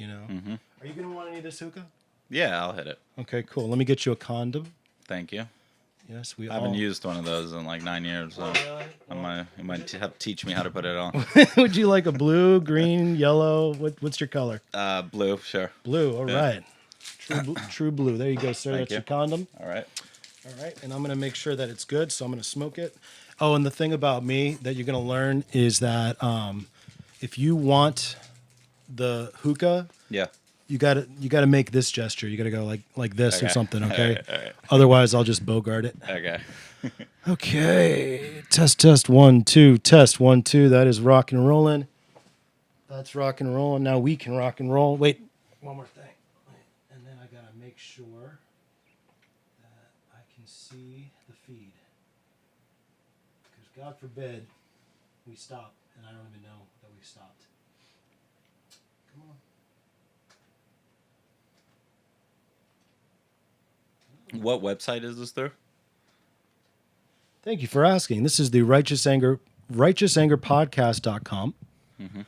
you know. Mm-hmm. Are you going to want any of this hookah? Yeah, I'll hit it. Okay, cool. Let me get you a condom. Thank you. Yes, I haven't used one of those in like 9 years, so you might have to teach me how to put it on. Would you like a blue, green, yellow? What's your color? Blue, sure. Blue, all right. True blue. There you go, sir. Thank That's you. your condom. All right. All right, and I'm going to make sure that it's good, so I'm going to smoke it. Oh, and the thing about me that you're going to learn is that if you want the hookah, Yeah. you gotta make this gesture. You gotta go like this or something, okay? All right. Otherwise, I'll just bogart it. Okay. Okay. Test 1 2. Test 1 2. That is rock and rolling. That's rock and rolling. Now we can rock and roll. Wait, one more thing. And then I gotta make sure that I can see the feed. Because God forbid we stop, and I don't even know that we stopped. Come on. What website is this through? Thank you for asking. This is the righteousangerpodcast.com. Mm-hmm.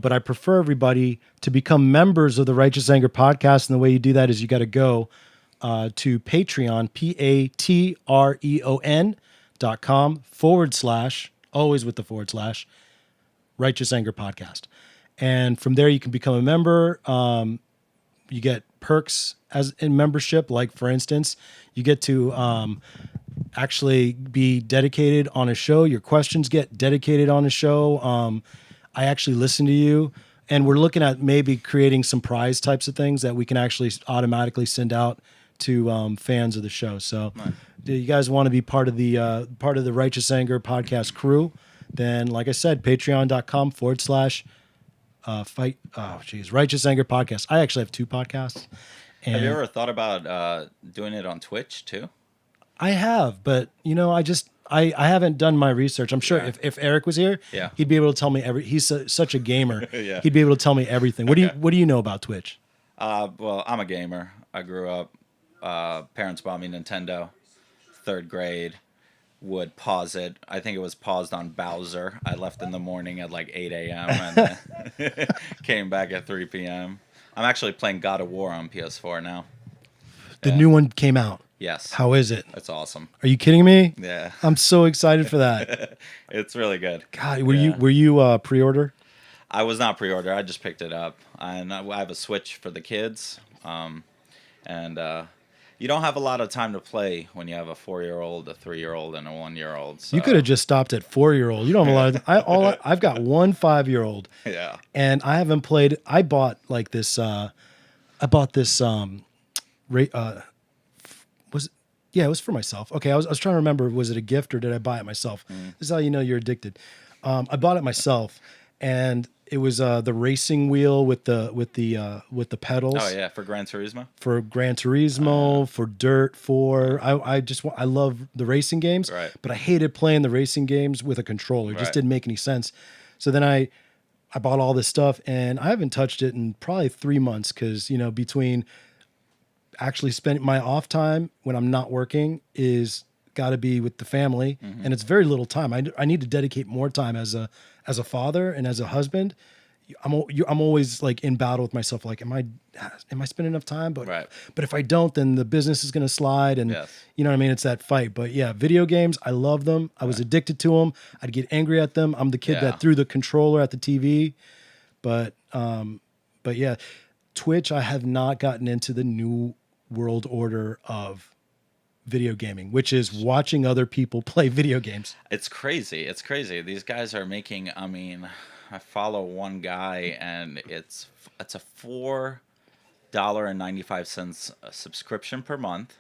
But I prefer everybody to become members of the Righteous Anger Podcast. And the way you do that is you got to go to Patreon, patreon.com/, always with the / Righteous Anger Podcast. And from there, you can become a member. You get perks as in membership. Like, for instance, you get to actually be dedicated on a show. Your questions get dedicated on a show. I actually listen to you, and we're looking at maybe creating some prize types of things that we can actually automatically send out to fans of the show. So, do you guys want to be part of the Righteous Anger Podcast crew? Then, like I said, patreon.com / Righteous Anger Podcast. I actually have 2 podcasts. Have you ever thought about doing it on Twitch too? I have, but I haven't done my research. I'm sure if Eric was here, he'd be able to tell me he's such a gamer. Yeah. He'd be able to tell me everything. What do you know about Twitch? Well, I'm a gamer. I grew up. Parents bought me Nintendo. 3rd grade. Would pause it. I think it was paused on Bowser. I left in the morning at like 8 a.m. and then came back at 3 p.m. I'm actually playing God of War on PS4 now. The new one came out. Yes. How is it? It's awesome. Are you kidding me? Yeah. I'm so excited for that. It's really good. God, were you pre-order? I was not pre-order. I just picked it up. And I have a Switch for the kids. You don't have a lot of time to play when you have a 4-year-old, a 3-year-old, and a 1-year-old. So. You could have just stopped at 4-year-old. You don't have a lot of. I've got one 5-year-old. Yeah. And I haven't played. I bought like this. I bought this. It was for myself. Okay, I was trying to remember. Was it a gift or did I buy it myself? This is how you know you're addicted. I bought it myself, and it was the racing wheel with the pedals. Oh yeah, for Gran Turismo. For Gran Turismo, for Dirt 4. I love the racing games, right. But I hated playing the racing games with a controller. It just didn't make any sense. So then I bought all this stuff, and I haven't touched it in probably 3 months because between actually spending my off time when I'm not working is got to be with the family, and it's very little time. I need to dedicate more time as a father and as a husband. I'm always like in battle with myself. Like, am I spending enough time? But if I don't, then the business is going to slide, and you know what I mean. It's that fight. But yeah, video games, I love them. I was addicted to them. I'd get angry at them. I'm the kid that threw the controller at the TV. But yeah, Twitch. I have not gotten into the new world order of video gaming, which is watching other people play video games. It's crazy. These guys are making, I follow one guy, and it's a $4.95 subscription per month,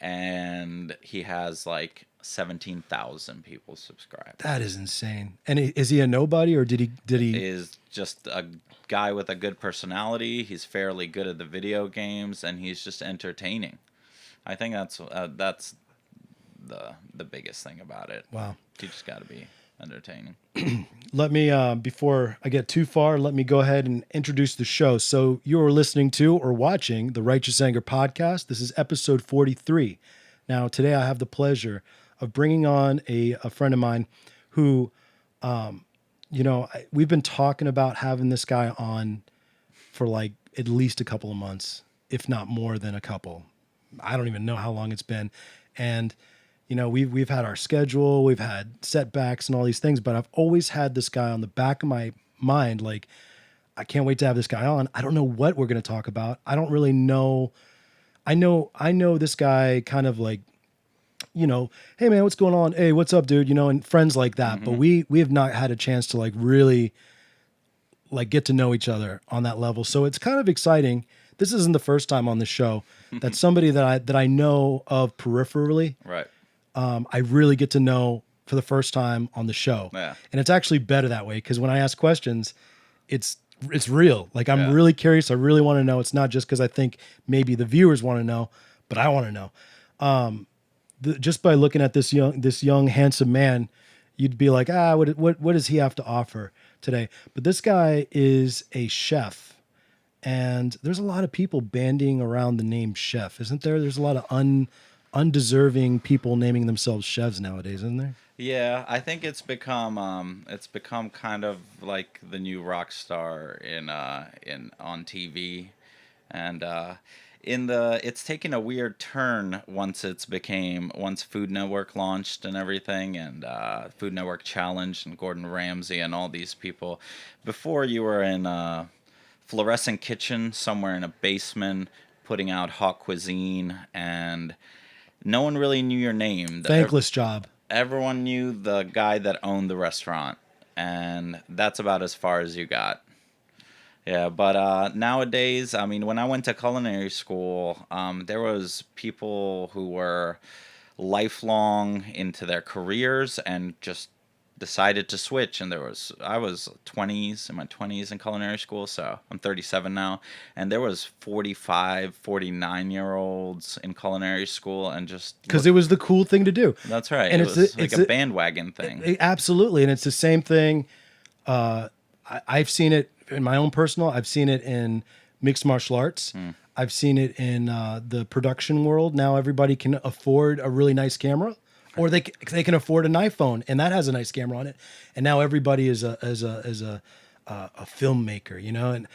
and he has like 17,000 people subscribe. That is insane. And is he a nobody, or did he is just a guy with a good personality. He's fairly good at the video games, and he's just entertaining. I think that's the biggest thing about it. Wow. You just got to be entertaining. Let me, before I get too far, let me go ahead and introduce the show. So you are listening to or watching the Righteous Anger Podcast. This is episode 43. Now, today I have the pleasure of bringing on a friend of mine who, we've been talking about having this guy on for like at least a couple of months, if not more than a couple. I don't even know how long it's been. And you know, we've had our schedule, we've had setbacks and all these things, but I've always had this guy on the back of my mind, like, I can't wait to have this guy on. I don't know what we're going to talk about. I don't really know. I know this guy kind of like, you know, hey man, what's going on? Hey, what's up, dude? You know, and friends like that. Mm-hmm. But we have not had a chance to like really like get to know each other on that level. So it's kind of exciting. This isn't the first time on the show that somebody that I know of peripherally, Right. I really get to know for the first time on the show. Yeah. And it's actually better that way because when I ask questions, it's real. Like I'm Yeah. really curious. I really want to know. It's not just because I think maybe the viewers want to know, but I want to know. Just by looking at this young handsome man, you'd be like, what does he have to offer today? But this guy is a chef, and there's a lot of people banding around the name chef, isn't there? There's a lot of undeserving people naming themselves chefs nowadays, isn't there? Yeah, I think it's become kind of like the new rock star in on TV, and it's taken a weird turn once Food Network launched and everything, and Food Network Challenge and Gordon Ramsay and all these people. Before, you were in a fluorescent kitchen somewhere in a basement putting out hot cuisine, and no one really knew your name. Thankless job. Everyone knew the guy that owned the restaurant, and that's about as far as you got. Yeah, but nowadays, I mean, when I went to culinary school, there was people who were lifelong into their careers and just decided to switch. And I was 20s, in my 20s in culinary school, so I'm 37 now. And there was 45, 49-year-olds in culinary school, and just Because it was the cool thing to do. that's right. And It was like a bandwagon thing. Absolutely. And it's the same thing. I've seen it in my own personal, I've seen it in mixed martial arts. I've seen it in the production world. Now everybody can afford a really nice camera, or they can afford an iPhone, and that has a nice camera on it. And now everybody is a filmmaker, you know. And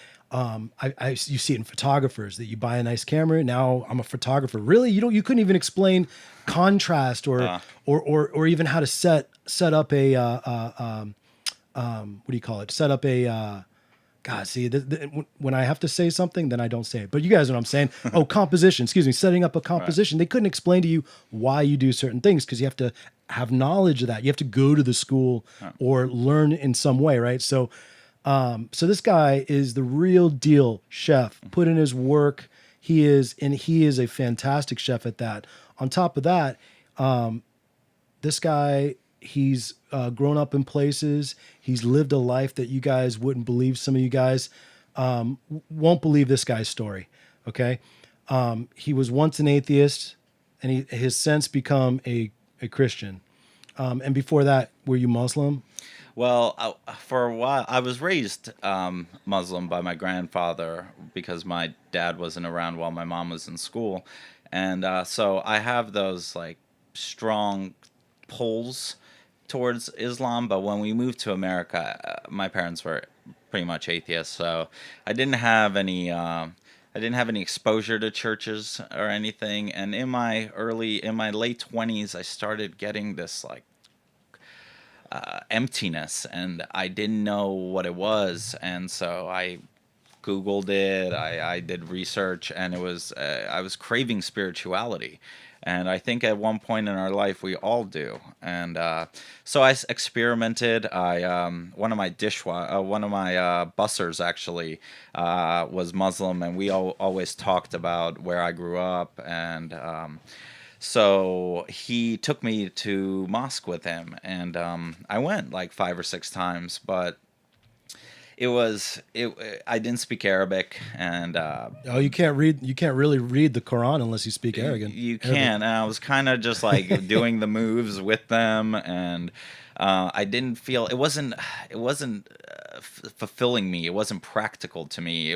you see it in photographers that you buy a nice camera. Now I'm a photographer. Really, you couldn't even explain contrast or even how to set up a what do you call it? Set up a God, see, when I have to say something, then I don't say it. But you guys know what I'm saying. Oh, composition, excuse me, setting up a composition. Right. They couldn't explain to you why you do certain things because you have to have knowledge of that. You have to go to the school or learn in some way, right? So this guy is the real deal chef. Put in his work. He is a fantastic chef at that. On top of that, this guy, he's grown up in places. He's lived a life that you guys wouldn't believe. Some of you guys won't believe this guy's story. Okay, he was once an atheist, and he has since become a Christian. And before that, were you Muslim? Well, for a while, I was raised Muslim by my grandfather because my dad wasn't around while my mom was in school, and so I have those like strong pulls towards Islam. But when we moved to America, my parents were pretty much atheists, so I didn't have any. I didn't have any exposure to churches or anything. And in my late 20s, I started getting this like emptiness, and I didn't know what it was. And so I Googled it. I did research, and it was I was craving spirituality. And I think at one point in our life we all do. And so I experimented. One of my bussers actually was Muslim, and we always talked about where I grew up. And so he took me to mosque with him, and I went like 5 or 6 times, but I didn't speak Arabic, and you can't really read the Quran unless you speak Arabic. You can, and I was kind of just like doing the moves with them, and I didn't feel it wasn't fulfilling me. It wasn't practical to me.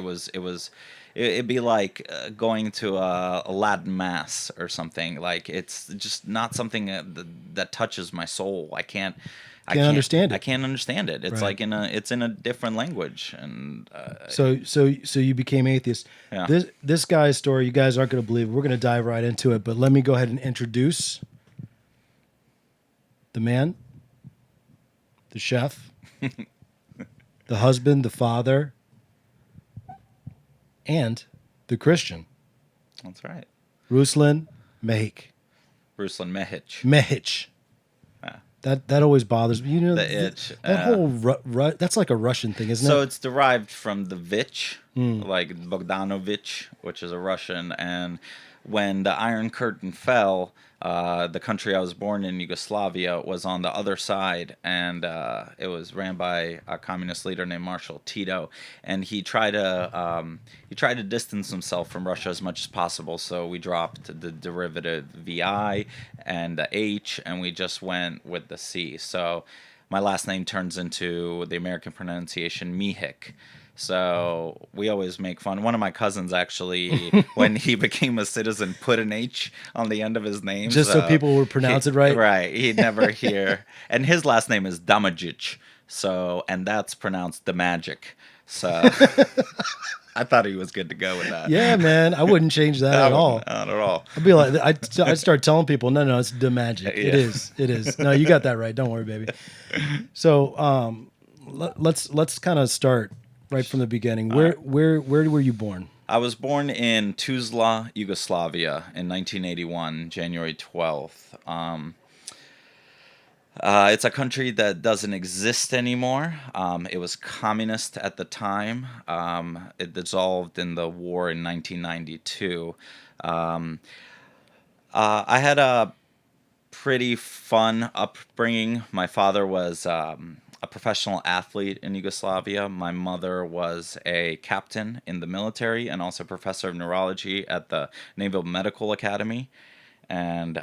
It'd be like going to a Latin mass or something. Like it's just not something that touches my soul. I can't Can't understand it. I can't understand it. It's Right. like it's in a different language, and So you became atheist. yeah. This guy's story, you guys aren't going to believe it. We're going to dive right into it, but let me go ahead and introduce the man, the chef, the husband, the father, and the Christian, That's right. Rusland Mehic. Rusland Mehic. Mehic. Yeah. That always bothers me. You know, The itch. that whole that's like a Russian thing, isn't So it? it's derived from the Vich, like Bogdanovich, which is a Russian. And when the Iron Curtain fell, the country I was born in, Yugoslavia, was on the other side, and it was ran by a communist leader named Marshal Tito. And he tried to distance himself from Russia as much as possible. So we dropped the derivative VI and the H, and we just went with the C. So my last name turns into the American pronunciation Mehic. So we always make fun. One of my cousins actually, when he became a citizen, put an H on the end of his name. Just so people would pronounce it right? Right. He'd never hear. And his last name is Damajic. So, and that's pronounced the magic. So I thought he was good to go with that. Yeah, man. I wouldn't change that at all. Not at all. I'd be like, I'd start telling people, no, it's the magic. Yeah. It is. No, you got that right. Don't worry, baby. So, let's kind of start right from the beginning. Where were you born? I was born in Tuzla, Yugoslavia, in 1981, January 12th. It's a country that doesn't exist anymore. It was communist at the time. It dissolved in the war in 1992. I had a pretty fun upbringing. My father was a professional athlete in Yugoslavia. My mother was a captain in the military and also professor of neurology at the Naval Medical Academy. And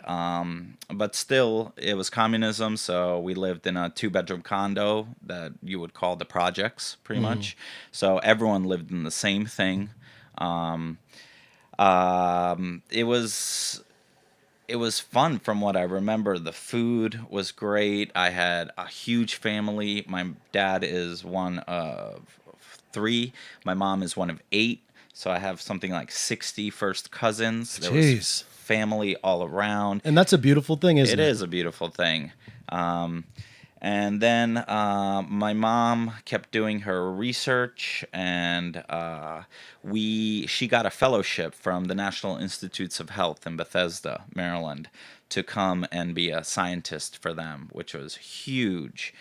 but still, it was communism, so we lived in a 2-bedroom condo that you would call the projects, pretty much. So everyone lived in the same thing. It was fun from what I remember. The food was great. I had a huge family. My dad is one of 3. My mom is one of 8. So I have something like 60 first cousins. There was family all around. And that's a beautiful thing, isn't it? It is a beautiful thing. And then my mom kept doing her research, and she got a fellowship from the National Institutes of Health in Bethesda, Maryland, to come and be a scientist for them, which was huge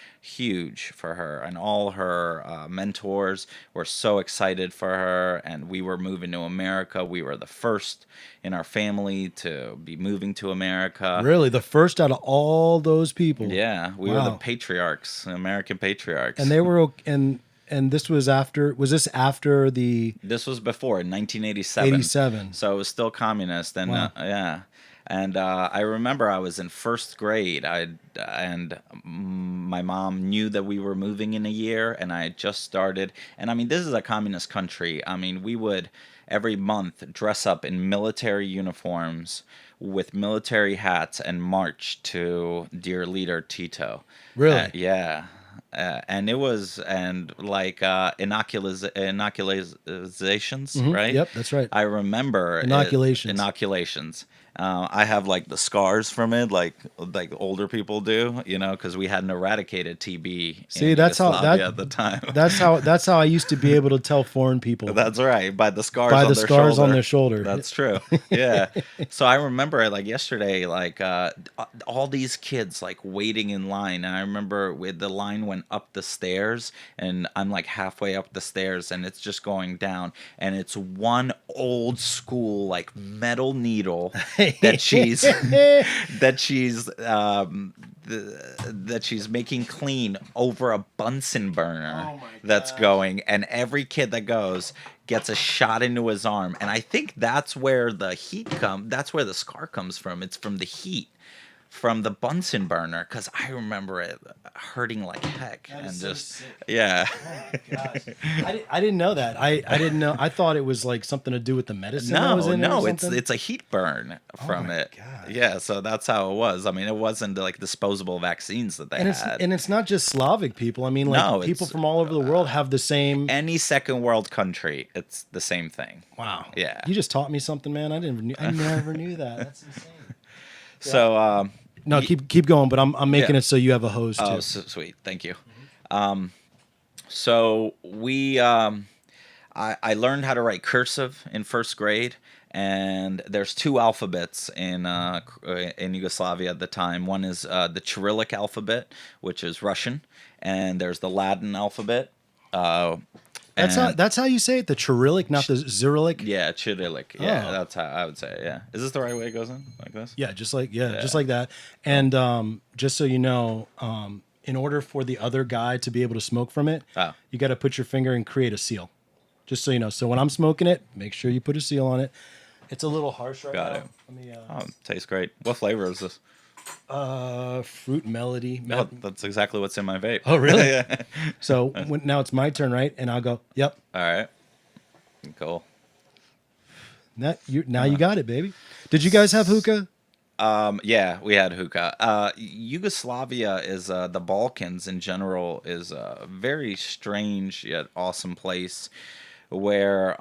for her. And all her mentors were so excited for her, and we were moving to America. We were the first in our family to be moving to America. Really? The first out of all those people? Yeah, we were the patriarchs, American patriarchs. And they were, and this was after, this was before, in 1987. 87. So it was still communist. And yeah. And I remember I was in first grade, and my mom knew that we were moving in a year, and I had just started. And I mean, this is a communist country. I mean, we would every month dress up in military uniforms with military hats and march to dear leader Tito. Really? Yeah. And it was, like inoculations, right? Yep, that's right. I remember inoculations. I have like the scars from it, like older people do, because we hadn't eradicated TB. See, that's how at the time. That's how I used to be able to tell foreign people. That's right, by the scars. On their shoulder. That's true. Yeah. So I remember like yesterday, like all these kids like waiting in line, and I remember the line went up the stairs, and I'm like halfway up the stairs, and it's just going down, and it's one old school like metal needle that she's making clean over a Bunsen burner that's going, and every kid that goes gets a shot into his arm. And I think that's where the scar comes from. It's from the heat. from the Bunsen burner because I remember it hurting like heck That and is so just sick. yeah. Oh my gosh. I didn't know that. I didn't know. I thought it was like something to do with the medicine that was No, in it or no, it's something. it's a heat burn Oh from my it. gosh. Yeah, so that's how it was. I mean, it wasn't like disposable vaccines that they had. And it's not just Slavic people. I mean, like No, people it's from all over the world have the same. any second world country. It's the same thing. Wow. Yeah. You just taught me something, man. I never knew that. That's insane. So No, keep going, but I'm making Yeah. it so you have a hose oh, too. sweet, thank you. So we I learned how to write cursive in first grade, and there's two alphabets in Yugoslavia at the time. One is the Cyrillic alphabet, which is Russian, and there's the Latin alphabet. That's how you say it. The Cyrillic, not the Cyrillic. Yeah, Cyrillic. Yeah, Oh. that's how I would say it. Yeah, is this the right way it goes in like this? Yeah, just like that. And just so you know, in order for the other guy to be able to smoke from it, Oh. you got to put your finger and create a seal. Just so you know. So when I'm smoking it, make sure you put a seal on it. It's a little harsh right Got now. it. Let me, Oh, tastes great. What flavor is this? fruit melody. Oh, that's exactly what's in my vape. Oh, really? Yeah. So now it's my turn, right? And I'll go. Yep. All right. Cool. Now you got it, baby. Did you guys have hookah? Yeah, we had hookah. Yugoslavia is the Balkans in general is a very strange yet awesome place where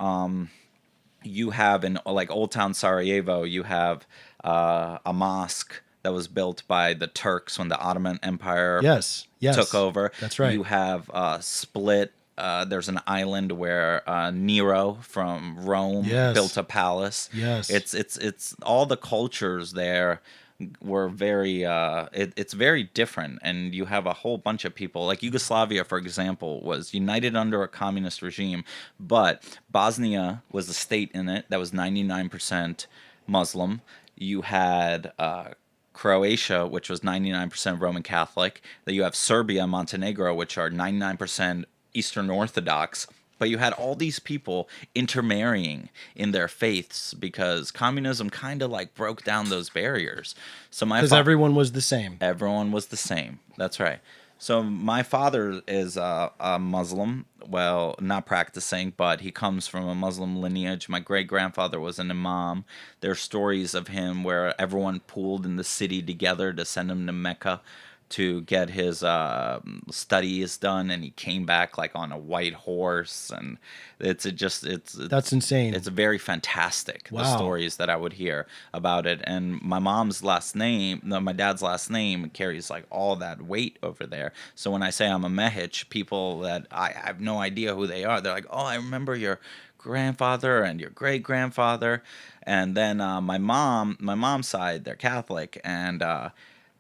you have in like Old Town Sarajevo, you have a mosque that was built by the Turks when the Ottoman Empire Yes. took over. That's right. You have Split. There's an island where Nero from Rome Yes. built a palace. Yes. It's all the cultures there were very it's very different, and you have a whole bunch of people like Yugoslavia, for example, was united under a communist regime, but Bosnia was a state in it that was 99% Muslim. You had Croatia, which was 99% Roman Catholic. Then you have Serbia and Montenegro, which are 99% Eastern Orthodox. But you had all these people intermarrying in their faiths because communism kind of like broke down those barriers. So Because everyone was the same. everyone was the same. That's right. So my father is a Muslim. Well, not practicing, but he comes from a Muslim lineage. My great grandfather was an imam. There's stories of him where everyone pooled in the city together to send him to Mecca to get his studies done, and he came back like on a white horse, and That's insane. it's very fantastic, the Wow. stories that I would hear about it. And my mom's last name, no, my dad's last name carries like all that weight over there. So when I say I'm a Mehic, people that I have no idea who they are, they're like, oh, I remember your grandfather and your great grandfather. And then my mom's side, they're Catholic, and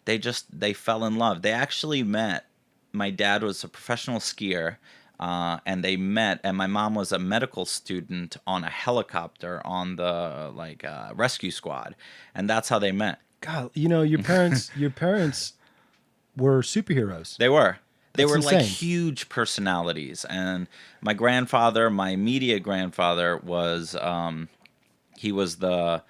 they fell in love. They actually met. My dad was a professional skier, and they met. And my mom was a medical student on a helicopter on the rescue squad, and that's how they met. God, your parents were superheroes. They were. They That's were like insane. huge personalities. And my grandfather, my immediate grandfather, was he was the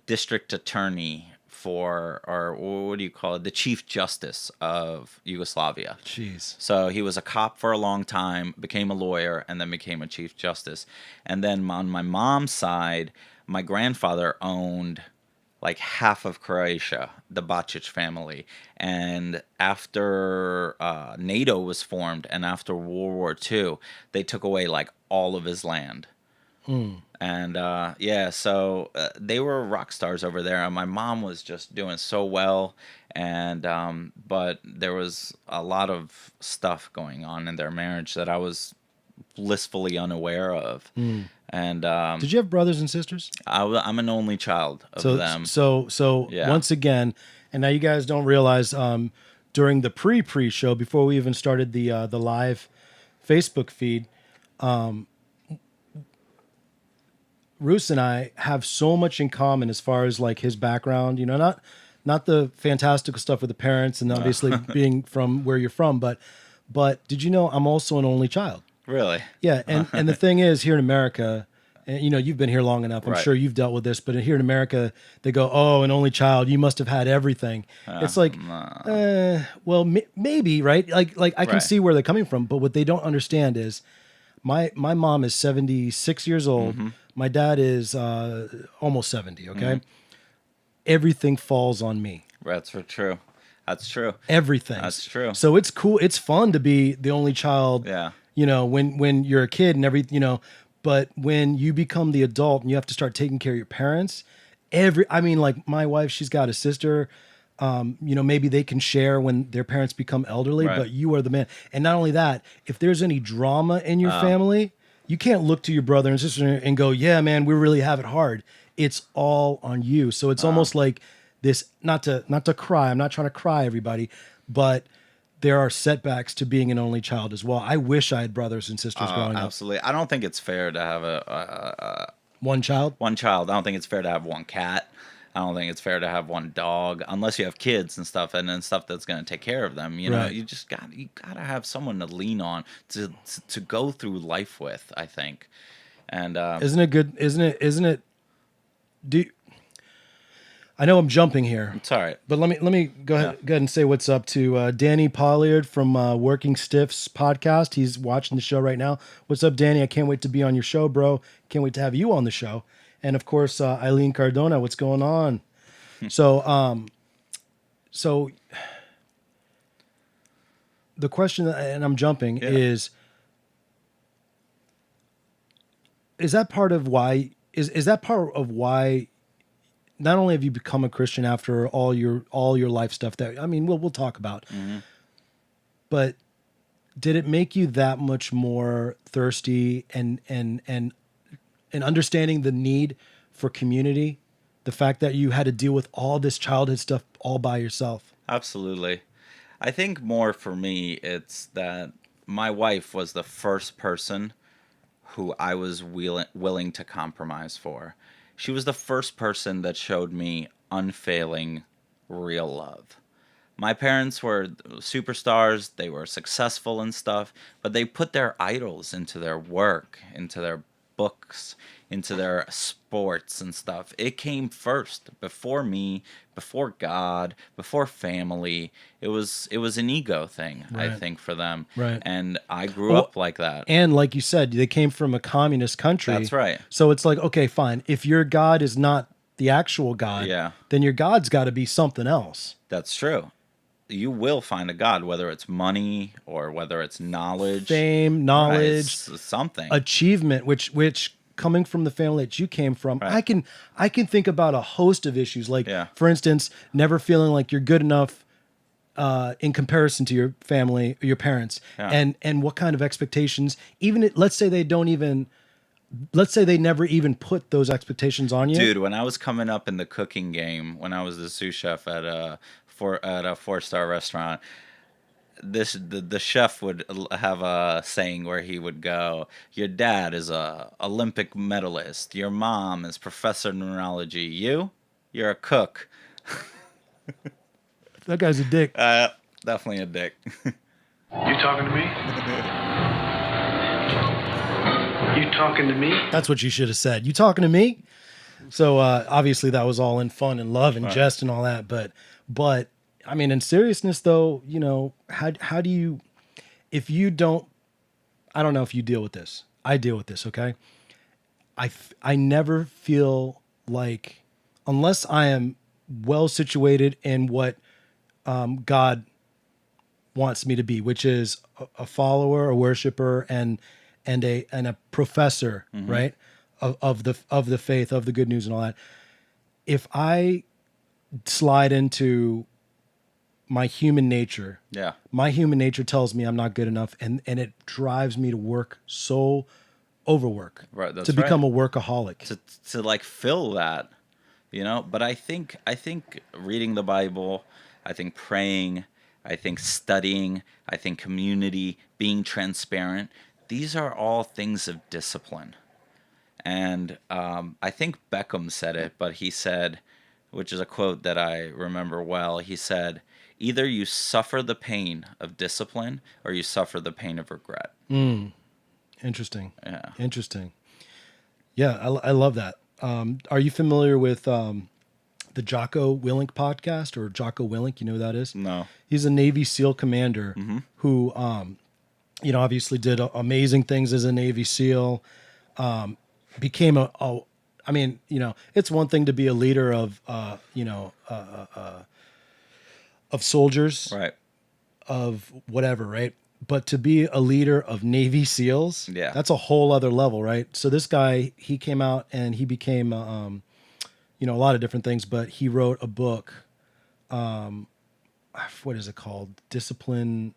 district attorney for, or what do you call it, the chief justice of Yugoslavia. Jeez. So he was a cop for a long time, became a lawyer, and then became a chief justice. And then on my mom's side, my grandfather owned like half of Croatia, the Bacic family. And after NATO was formed and after World War II, they took away like all of his land. And so they were rock stars over there. And my mom was just doing so well. And but there was a lot of stuff going on in their marriage that I was blissfully unaware of. And Did you have brothers and sisters? I'm an only child of them. So Yeah. once again, and now you guys don't realize during the pre show before we even started the live Facebook feed, Roos and I have so much in common as far as like his background. Not the fantastical stuff with the parents and obviously being from where you're from, but did you know I'm also an only child? Really? Yeah, and the thing is, here in America, And, you've been here long enough. I'm Right. sure you've dealt with this, but here in America, they go, "Oh, an only child, you must have had everything." It's like, well, maybe, right? Like I can Right. see where they're coming from, but what they don't understand is my mom is 76 years old. Mm-hmm. My dad is almost 70. Okay, Mm-hmm. everything falls on me. That's for true. That's true. Everything. That's true. So it's cool. It's fun to be the only child. Yeah. When you're a kid and but when you become the adult and you have to start taking care of your parents, like my wife, she's got a sister. Maybe they can share when their parents become elderly, Right. but you are the man. And not only that, if there's any drama in your family, you can't look to your brother and sister and go, "Yeah, man, we really have it hard." It's all on you. So it's almost like this, not to cry. I'm not trying to cry, everybody, but there are setbacks to being an only child as well. I wish I had brothers and sisters growing up. Absolutely. I don't think it's fair to have a One child? one child. I don't think it's fair to have one cat. I don't think it's fair to have one dog, unless you have kids and stuff, and then stuff that's going to take care of them. You know, Right. you gotta have someone to lean on to go through life with. I think, and Isn't it good? Isn't it? I know I'm jumping here, it's all right. but let me go ahead and say what's up to Danny Polliard from Working Stiffs podcast. He's watching the show right now. What's up, Danny? I can't wait to be on your show, bro. Can't wait to have you on the show. And of course, Eileen Cardona. What's going on? So the question, and I'm jumping, is that part of why? Is that part of why? Not only have you become a Christian after all your life stuff that we'll talk about, but did it make you that much more thirsty and understanding the need for community? The fact that you had to deal with all this childhood stuff all by yourself. Absolutely. I think more for me, it's that my wife was the first person who I was willing to compromise for. She was the first person that showed me unfailing, real love. My parents were superstars, they were successful and stuff, but they put their idols into their work, into their books, into their sports and stuff. It came first, before me, before God, before family. It was an ego thing, I Right. think, for them. Right. And I grew up like that. And like you said, they came from a communist country. That's right. So it's like, okay, fine. If your God is not the actual God, then your God's got to be something else. That's true. You will find a God, whether it's money or whether it's knowledge, Fame, knowledge, right, something, achievement, which coming from the family that you came from, right. I can think about a host of issues. Like, for instance, never feeling like you're good enough in comparison to your family, your parents, and what kind of expectations. Even let's say they never even put those expectations on you. Dude, when I was coming up in the cooking game, when I was the sous chef at a 4-star restaurant, the chef would have a saying where he would go, "Your dad is a Olympic medalist. Your mom is professor of neurology. You're a cook." That guy's a dick. Definitely a dick. You talking to me? You talking to me? That's what you should have said. You talking to me? So obviously that was all in fun and love and jest and all that, but I mean, in seriousness though, how do you, if you don't, I don't know if you deal with this. I deal with this, okay? I never feel like, unless I am well situated in what God wants me to be, which is a follower, a worshiper, and a professor, right, of the faith, of the good news, and all that. If I slide into my human nature, my human nature tells me I'm not good enough, and it drives me to work so overwork, Right, that's to become a workaholic, to like fill that, But I think reading the Bible, I think praying, I think studying, I think community, being transparent. These are all things of discipline. And I think Beckham said it, but he said, which is a quote that I remember well, he said, "Either you suffer the pain of discipline or you suffer the pain of regret." Interesting. Yeah. Interesting. Yeah, I love that. Are you familiar with the Jocko Willink podcast or Jocko Willink? You know who that is? No. He's a Navy SEAL commander who, obviously did amazing things as a Navy SEAL. Became I mean, it's one thing to be a leader of, of soldiers, Right. of whatever, right? But to be a leader of Navy SEALs, Yeah. that's a whole other level, right? So this guy, he came out and he became, a lot of different things, but he wrote a book. What is it called? Discipline.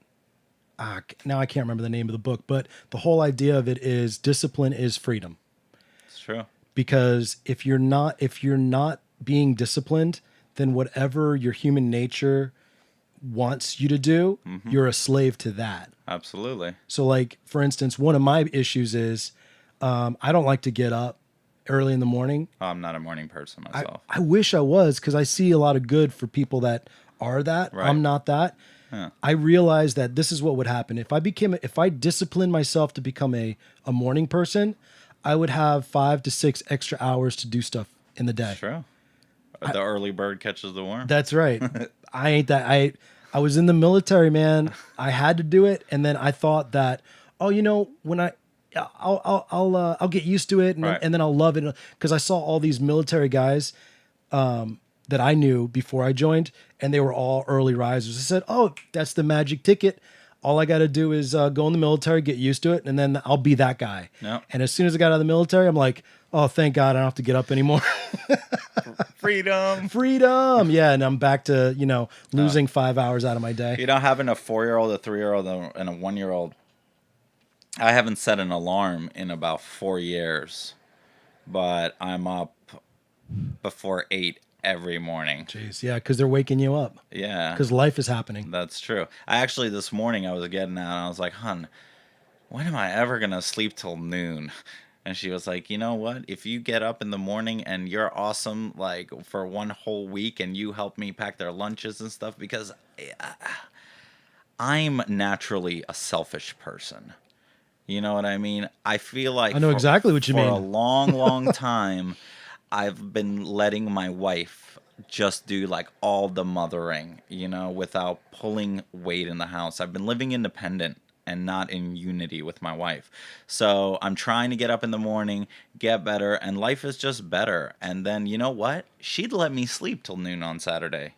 Now I can't remember the name of the book, but the whole idea of it is discipline is freedom. It's true. Because if you're not being disciplined, then whatever your human nature wants you to do, you're a slave to that. Absolutely. So, like, for instance, one of my issues is I don't like to get up early in the morning. I'm not a morning person myself. I wish I was, because I see a lot of good for people that are that. Right. I'm not that. Yeah. I realized that this is what would happen if I disciplined myself to become a morning person. I would have 5 to 6 extra hours to do stuff in the day. It's true. The early bird catches the worm. That's right. I ain't that. I was in the military, man. I had to do it, and then I thought that, when I'll get used to it, and, Right. and then I'll love it, because I saw all these military guys that I knew before I joined, and they were all early risers. I said, "Oh, that's the magic ticket. All I got to do is go in the military, get used to it, and then I'll be that guy." Yep. And as soon as I got out of the military, I'm like, "Oh, thank God, I don't have to get up anymore." Freedom. Freedom. Yeah, and I'm back to, losing 5 hours out of my day. Having a 4-year-old, a 3-year-old, and a 1-year-old, I haven't set an alarm in about 4 years, but I'm up before 8 every morning. Jeez, yeah, because they're waking you up. Yeah. Because life is happening. That's true. This morning I was getting out and I was like, "Hun, when am I ever going to sleep till noon?" And she was like, "You know what? If you get up in the morning and you're awesome, like for one whole week, and you help me pack their lunches and stuff," because I'm naturally a selfish person. You know what I mean? I feel like I know exactly what you mean. For a long, long time, I've been letting my wife just do like all the mothering, without pulling weight in the house. I've been living independent and not in unity with my wife. So I'm trying to get up in the morning, get better, and life is just better. And then, you know what? She'd let me sleep till noon on Saturday.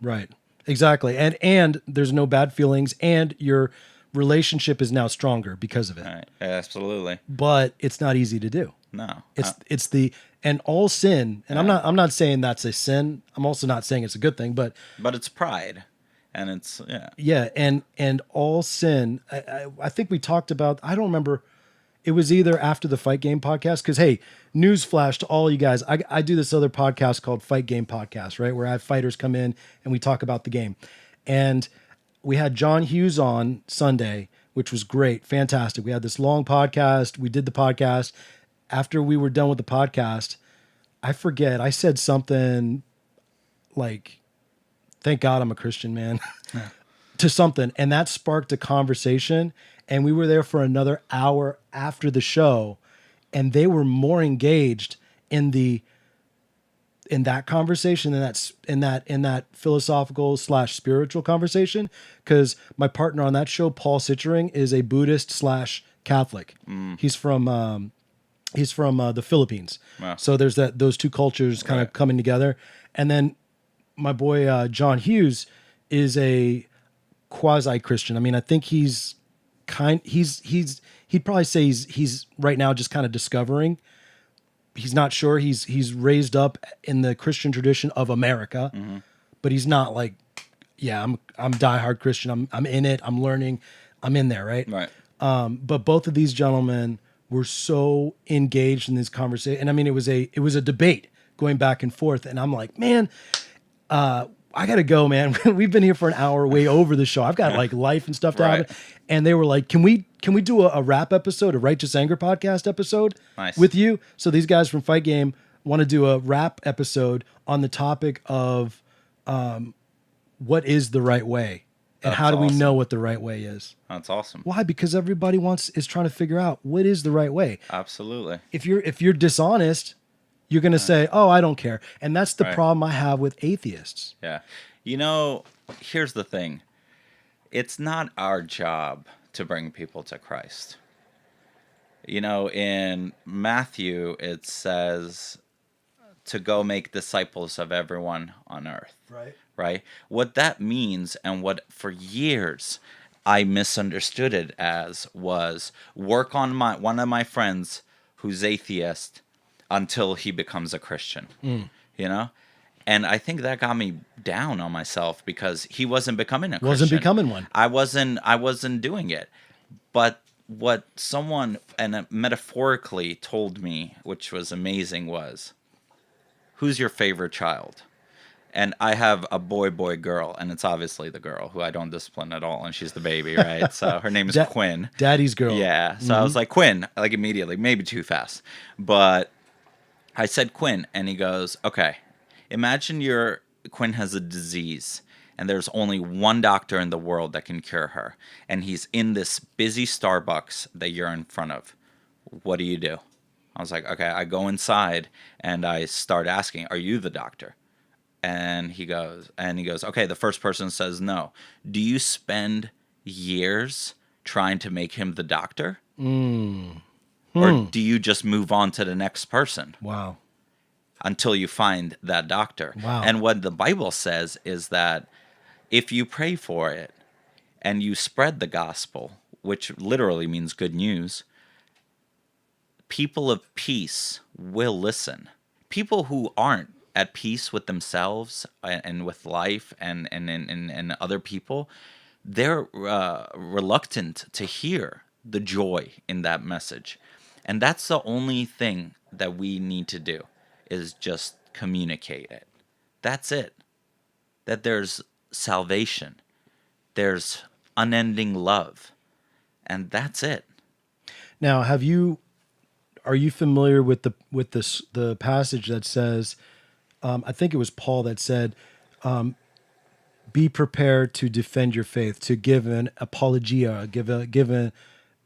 Right. Exactly. And there's no bad feelings, and your relationship is now stronger because of it. Right. Absolutely. But it's not easy to do. No. And all sin, and I'm not saying that's a sin. I'm also not saying it's a good thing, but it's pride. And it's, yeah, and all sin. I think we talked about. I don't remember. It was either after the Fight Game podcast, because hey, newsflash to all you guys, I do this other podcast called Fight Game Podcast, right, where I have fighters come in and we talk about the game, and we had John Hughes on Sunday, which was great, fantastic. We had this long podcast. We did the podcast. After we were done with the podcast, I forget, I said something like, "Thank God I'm a Christian, man," to something. And that sparked a conversation. And we were there for another hour after the show. And they were more engaged in that conversation, in that philosophical / spiritual conversation. Because my partner on that show, Paul Sichering, is a Buddhist / Catholic. He's from the Philippines. Wow. So there's those two cultures kind of coming together. And then my boy John Hughes is a quasi-Christian. I mean, I think he'd probably say he's right now just kind of discovering. He's not sure. He's raised up in the Christian tradition of America, but he's not like, yeah, I'm diehard Christian. I'm in it. I'm learning. I'm in there, right? Right. But both of these gentlemen were so engaged in this conversation, and I mean, it was a debate going back and forth, and I'm like, man, I gotta go, man. We've been here for an hour, way over the show. I've got like life and stuff to Right. happen. And they were like, can we do a rap episode, a Righteous Anger podcast episode Nice. with you? So these guys from Fight Game want to do a rap episode on the topic of what is the right way. And That's how do we awesome. know what the right way is? That's awesome. Why? Because everybody is trying to figure out what is the right way. Absolutely. If you're dishonest, you're going to say, "Oh, I don't care." And that's the Right. problem I have with atheists. Yeah. Here's the thing. It's not our job to bring people to Christ. In Matthew, it says to go make disciples of everyone on earth. Right? What that means, and what for years I misunderstood it as, was work on one of my friends who's atheist until he becomes a Christian. And I think that got me down on myself because he wasn't becoming a Christian. Wasn't becoming one. I wasn't doing it. But what someone metaphorically told me, which was amazing, was, who's your favorite child? And I have a boy, girl, and it's obviously the girl who I don't discipline at all, and she's the baby, right? So her name is Quinn. Daddy's girl. Yeah. So I was like, Quinn, like immediately, maybe too fast. But I said Quinn, and he goes, okay, imagine Quinn has a disease, and there's only one doctor in the world that can cure her, and he's in this busy Starbucks that you're in front of. What do? I was like, okay, I go inside, and I start asking, are you the doctor? And he goes, okay, the first person says no. Do you spend years trying to make him the doctor? Or do you just move on to the next person? Wow. Until you find that doctor. Wow. And what the Bible says is that if you pray for it and you spread the gospel, which literally means good news, people of peace will listen. People who aren't at peace with themselves and with life and other people, they're reluctant to hear the joy in that message. And that's the only thing that we need to do, is just communicate it. That's it. That there's salvation. There's unending love. And that's it. Now, are you familiar with the passage that says, I think it was Paul that said, be prepared to defend your faith, to give an apologia, give an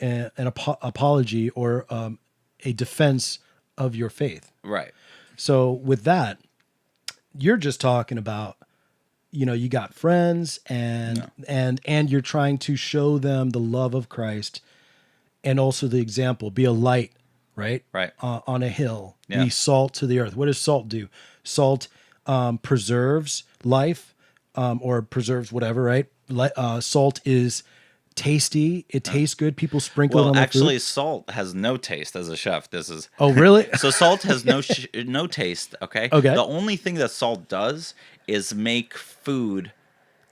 apology or a defense of your faith. Right. So with that, you're just talking about, you got friends and you're trying to show them the love of Christ and also the example, be a light, right? Right. On a hill, Yeah. be salt to the earth. What does salt do? Salt preserves life or preserves whatever, right? Salt is tasty. It tastes good. People sprinkle it on their actually, food. salt has no taste. As a chef, this is... Oh, really? So salt has no taste, okay? Okay. The only thing that salt does is make food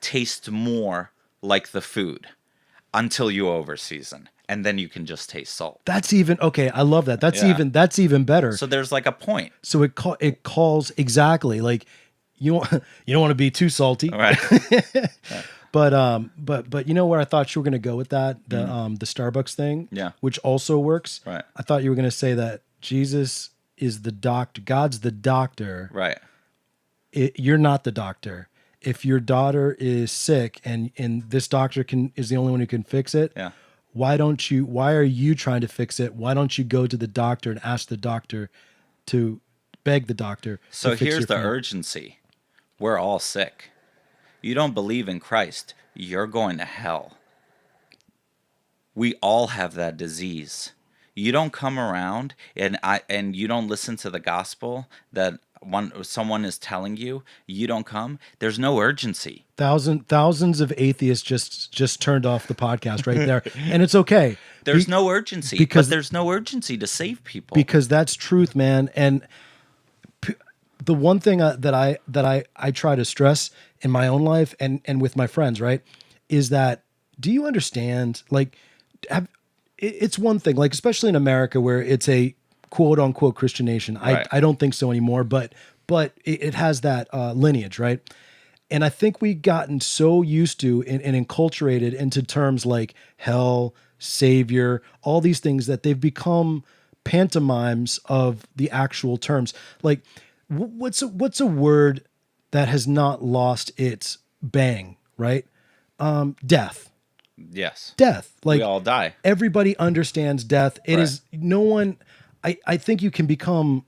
taste more like the food until you overseason. And then you can just taste salt. That's even okay. I love that. That's even better. So there's like a point. So it calls exactly like you don't want to be too salty. Right. But you know where I thought you were going to go with that, the Starbucks thing, Yeah. which also works. Right. I thought you were going to say that Jesus is the doctor. God's the doctor. Right. You're not the doctor. If your daughter is sick and this doctor is the only one who can fix it. Yeah. Why are you trying to fix it? Why don't you go to the doctor and ask the doctor to beg the doctor? So to fix here's your the friend? urgency. We're all sick. You don't believe in Christ, you're going to hell. We all have that disease. You don't come around and you don't listen to the gospel that someone is telling you. You don't come. There's no urgency. Thousands of atheists just turned off the podcast right there, and it's okay. There's no urgency because there's no urgency to save people. Because that's truth, man. And the one thing that I try to stress in my own life and with my friends, right, is that, do you understand? Like, it's one thing, like especially in America where it's a quote unquote Christian nation. Right. I don't think so anymore, but it has that lineage, right? And I think we've gotten so used to and enculturated into terms like hell, savior, all these things that they've become pantomimes of the actual terms. Like, what's a word that has not lost its bang, right? Death. Yes. Death. Like we all die. everybody understands death. It Right. is no one. I think you can become.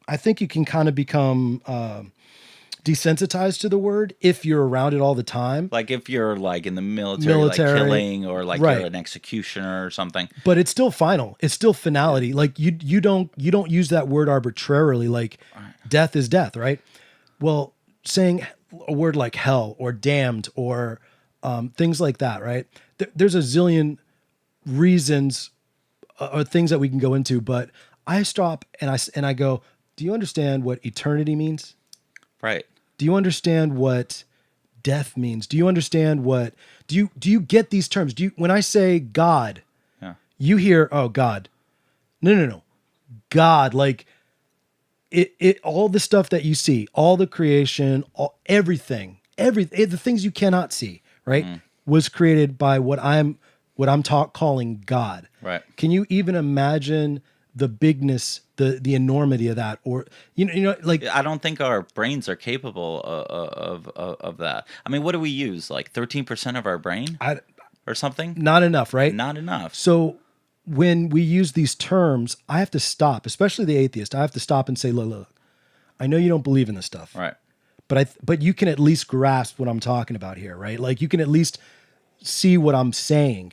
I think you can kind of become desensitized to the word if you're around it all the time. Like if you're like in the military, like killing, or like right. you're an executioner or something. But it's still final. It's still finality. Yeah. Like you don't use that word arbitrarily. Like death is death, right? Well, saying a word like hell or damned or things like that, right? There's a zillion reasons or things that we can go into, but I stop and I go, do you understand what eternity means? Right. Do you understand what death means? Do you understand what do you get these terms? When I say God, you hear, oh God. No. God, like it all the stuff that you see, all the creation, everything, the things you cannot see, right? Was created by what I'm calling God. Right. Can you even imagine the bigness, the enormity of that? Or you know, like I don't think our brains are capable of that. I mean, what do we use? Like 13% of our brain or something? Not enough, right? Not enough. So when we use these terms, I have to stop, especially the atheist. I have to stop and say, look, I know you don't believe in this stuff. Right. But you can at least grasp what I'm talking about here, right? Like you can at least see what I'm saying.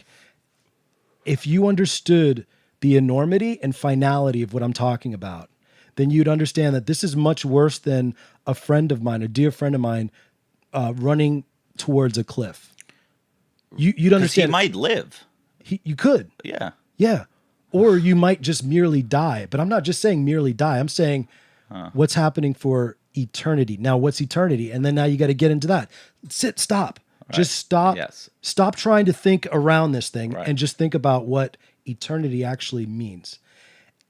If you understood the enormity and finality of what I'm talking about, then you'd understand that this is much worse than a friend of mine, a dear friend of mine, running towards a cliff. You'd understand. He might live. You could. Yeah. Yeah. Or you might just merely die. But I'm not just saying merely die. I'm saying what's happening for eternity. Now, what's eternity? And then now you got to get into that. Stop. Right. Just stop. Yes. Stop trying to think around this thing right. and just think about what eternity actually means.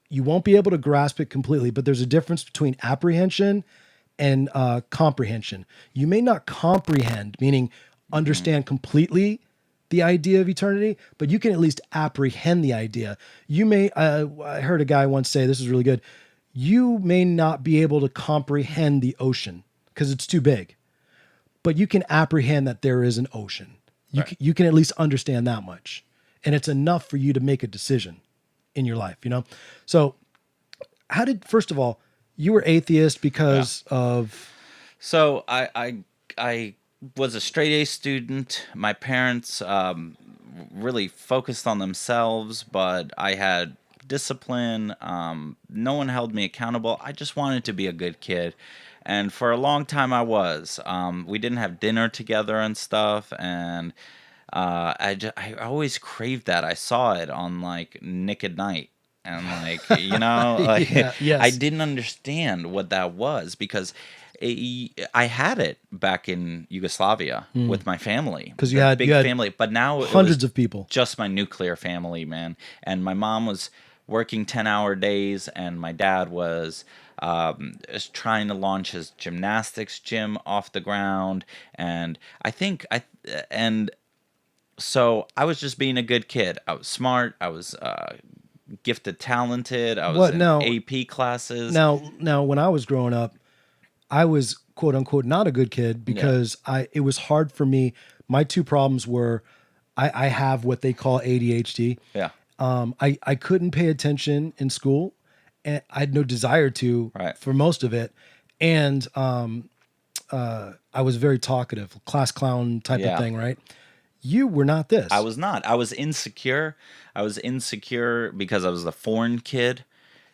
You won't be able to grasp it completely, but there's a difference between apprehension and comprehension. You may not comprehend, meaning understand completely the idea of eternity, but you can at least apprehend the idea. You may, I heard a guy once say, this is really good. You may not be able to comprehend the ocean because it's too big, but you can apprehend that there is an ocean. You can at least understand that much. And it's enough for you to make a decision in your life, you know? So first of all, you were atheist because of... So I was a straight A student. My parents really focused on themselves, but I had discipline. No one held me accountable. I just wanted to be a good kid. And for a long time I was. We didn't have dinner together and stuff. And I always craved that. I saw it on like Nick at Night. And like, you know, like, yes. I didn't understand what that was because I had it back in Yugoslavia with my family. Because you had big family, but now hundreds of people. Just my nuclear family, man. And my mom was working 10-hour days, and my dad was trying to launch his gymnastics gym off the ground. And so I was just being a good kid. I was smart. I was gifted, talented. I was in AP classes. Now, when I was growing up, I was quote unquote not a good kid because it was hard for me. My two problems were I have what they call ADHD. Yeah. I couldn't pay attention in school, and I had no desire to for most of it. And I was very talkative, class clown type of thing, right? You were not this. I was not. I was insecure. I was insecure because I was the foreign kid.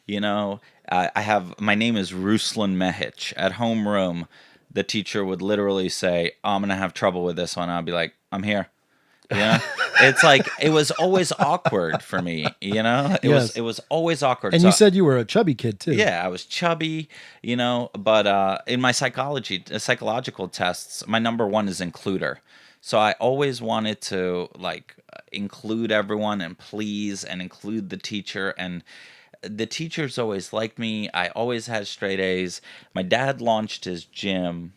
You know, my name is Rusland Mehic. At homeroom, the teacher would literally say, oh, I'm going to have trouble with this one. I'll be like, I'm here. You know, it's like, it was always awkward for me, you know, it was always awkward. And you said you were a chubby kid too. Yeah, I was chubby, you know, but in my psychological tests, my number one is includer. So I always wanted to like include everyone and please and include the teacher, and the teachers always liked me. I always had straight A's. My dad launched his gym.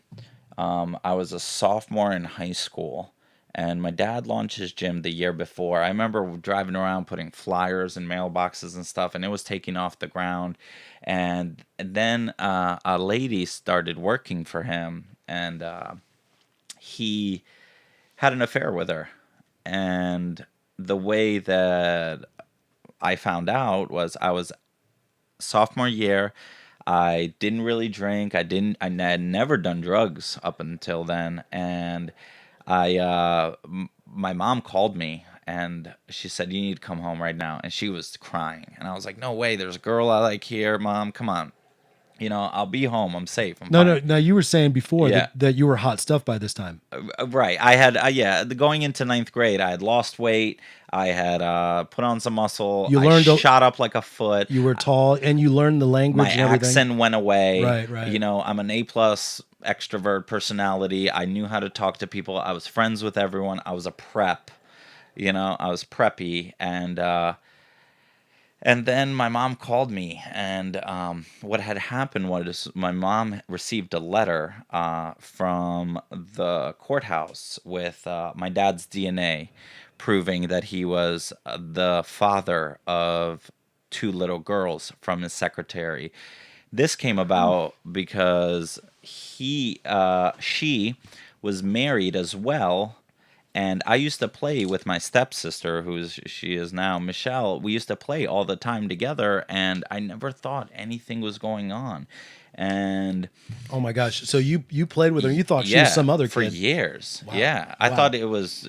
I was a sophomore in high school, and my dad launched his gym the year before. I remember driving around putting flyers in mailboxes and stuff, and it was taking off the ground. And then a lady started working for him, and he had an affair with her. And the way that I found out was I was sophomore year. I didn't really drink. I had never done drugs up until then. And my mom called me and she said, "You need to come home right now." And she was crying. And I was like, "No way. There's a girl I like here, Mom. Come on. I'll be home. I'm safe. I'm No, fine." no. Now you were saying before Yeah. that you were hot stuff by this time. Right. I had, going into ninth grade, I had lost weight. I had put on some muscle. You I learned shot up like a foot. You were tall, and you learned the language My and everything. accent went away. Right. I'm an A+ extrovert personality. I knew how to talk to people. I was friends with everyone. I was a prep. I was preppy. And then my mom called me, and what had happened was my mom received a letter from the courthouse with my dad's DNA, proving that he was the father of 2 little girls from his secretary. This came about because she was married as well. And I used to play with my stepsister, she is now Michelle. We used to play all the time together, and I never thought anything was going on. And oh my gosh, so you played with her? You thought she was some other kid for years? Wow. Yeah, I thought it was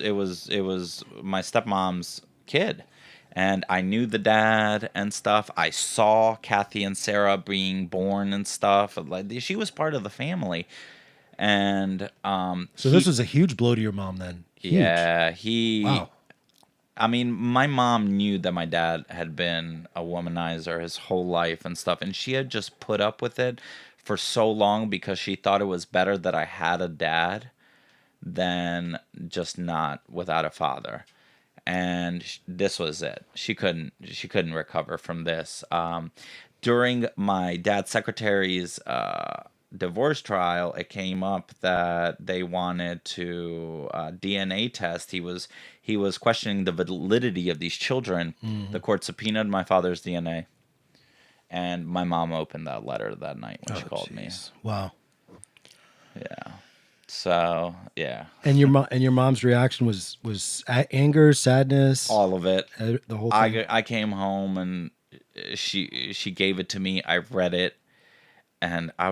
my stepmom's kid, and I knew the dad and stuff. I saw Kathy and Sarah being born and stuff. Like she was part of the family, and so this was a huge blow to your mom then. Huge. Yeah, Wow. I mean, my mom knew that my dad had been a womanizer his whole life and stuff, and she had just put up with it for so long because she thought it was better that I had a dad than just not without a father. And this was it. She couldn't recover from this. During my dad's secretary's divorce trial, it came up that they wanted to DNA test. He was questioning the validity of these children. The court subpoenaed my father's DNA, and my mom opened that letter that night when she called me. Wow. Yeah. So yeah. And your mom's reaction was anger, sadness, all of it. The whole thing. I came home and she gave it to me. I read it. And I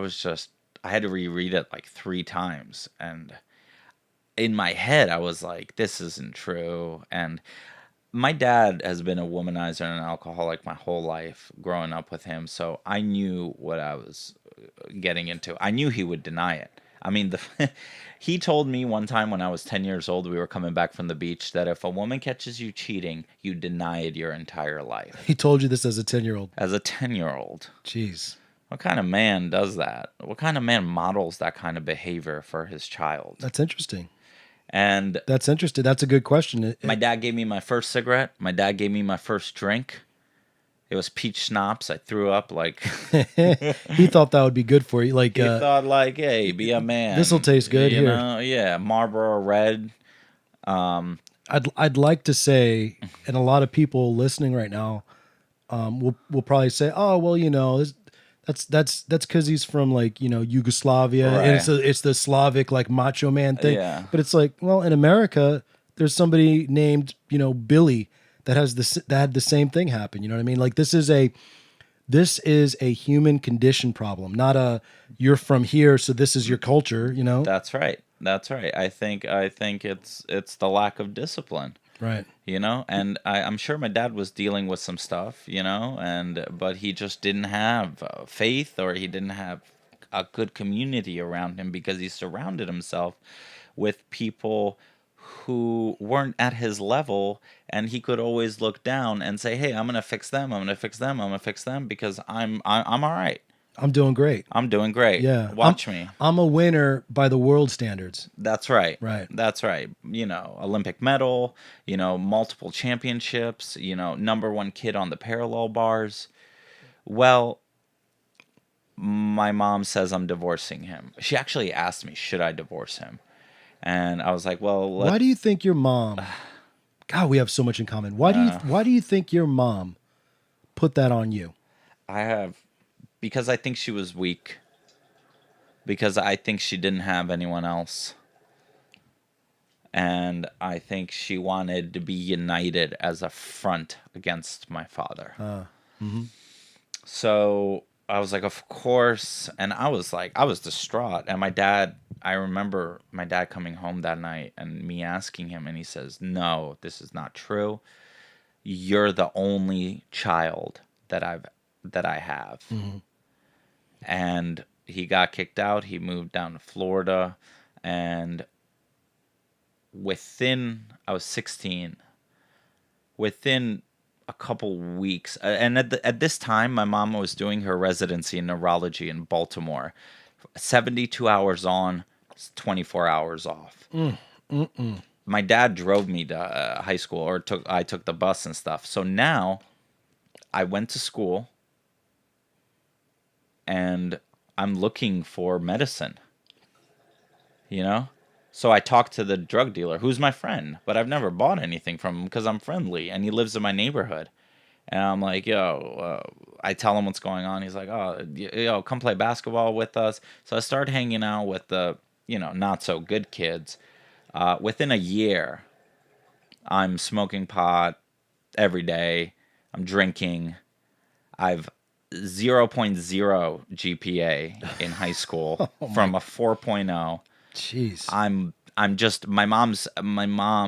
had to reread it like 3 times. And in my head, I was like, this isn't true. And my dad has been a womanizer and an alcoholic my whole life growing up with him. So I knew what I was getting into. I knew he would deny it. I mean, he told me one time when I was 10 years old, we were coming back from the beach, that if a woman catches you cheating, you deny it your entire life. He told you this as a 10-year-old? As a 10-year-old. Jeez. What kind of man does that? What kind of man models that kind of behavior for his child? That's interesting. And that's interesting. That's a good question. My dad gave me my first cigarette. My dad gave me my first drink. It was peach schnapps. I threw up like... He thought that would be good for you. Like he thought like, hey, be a man. This will taste good you here. Know? Yeah, Marlboro Red. I'd like to say, and a lot of people listening right now will probably say, oh, well, that's because he's from like, Yugoslavia, right. And it's the Slavic like macho man thing. Yeah. But it's like, well, in America, there's somebody named, Billy that had the same thing happen. You know what I mean? Like this is a human condition problem, not a you're from here, so this is your culture. That's right. I think it's the lack of discipline. Right. And I'm sure my dad was dealing with some stuff, but he just didn't have faith, or he didn't have a good community around him because he surrounded himself with people who weren't at his level, and he could always look down and say, hey, I'm going to fix them. I'm going to fix them. I'm going to fix them because I'm all right. I'm doing great. Yeah. Watch me. I'm a winner by the world standards. That's right. Right. That's right. Olympic medal, multiple championships, #1 kid on the parallel bars. Well, my mom says I'm divorcing him. She actually asked me, should I divorce him? And I was like, well, why do you think your mom, God, we have so much in common. Why do you think your mom put that on you? Because I think she was weak. Because I think she didn't have anyone else. And I think she wanted to be united as a front against my father. Mm-hmm. So I was like, of course. And I was distraught. And I remember my dad coming home that night and me asking him, and he says, no, this is not true. You're the only child that I have. Mm-hmm. And he got kicked out. He moved down to Florida. And I was 16, within a couple weeks, and at this time, my mom was doing her residency in neurology in Baltimore. 72 hours on, 24 hours off. My dad drove me to high school, or I took the bus and stuff. So now I went to school and I'm looking for medicine, you know? So I talked to the drug dealer, who's my friend, but I've never bought anything from him because I'm friendly and he lives in my neighborhood. And I'm like, I tell him what's going on. He's like, oh, come play basketball with us. So I started hanging out with the, not so good kids. Within a year, I'm smoking pot every day. I'm drinking. I've 0.0 GPA in high school from a 4.0. Jeez. I'm just my mom.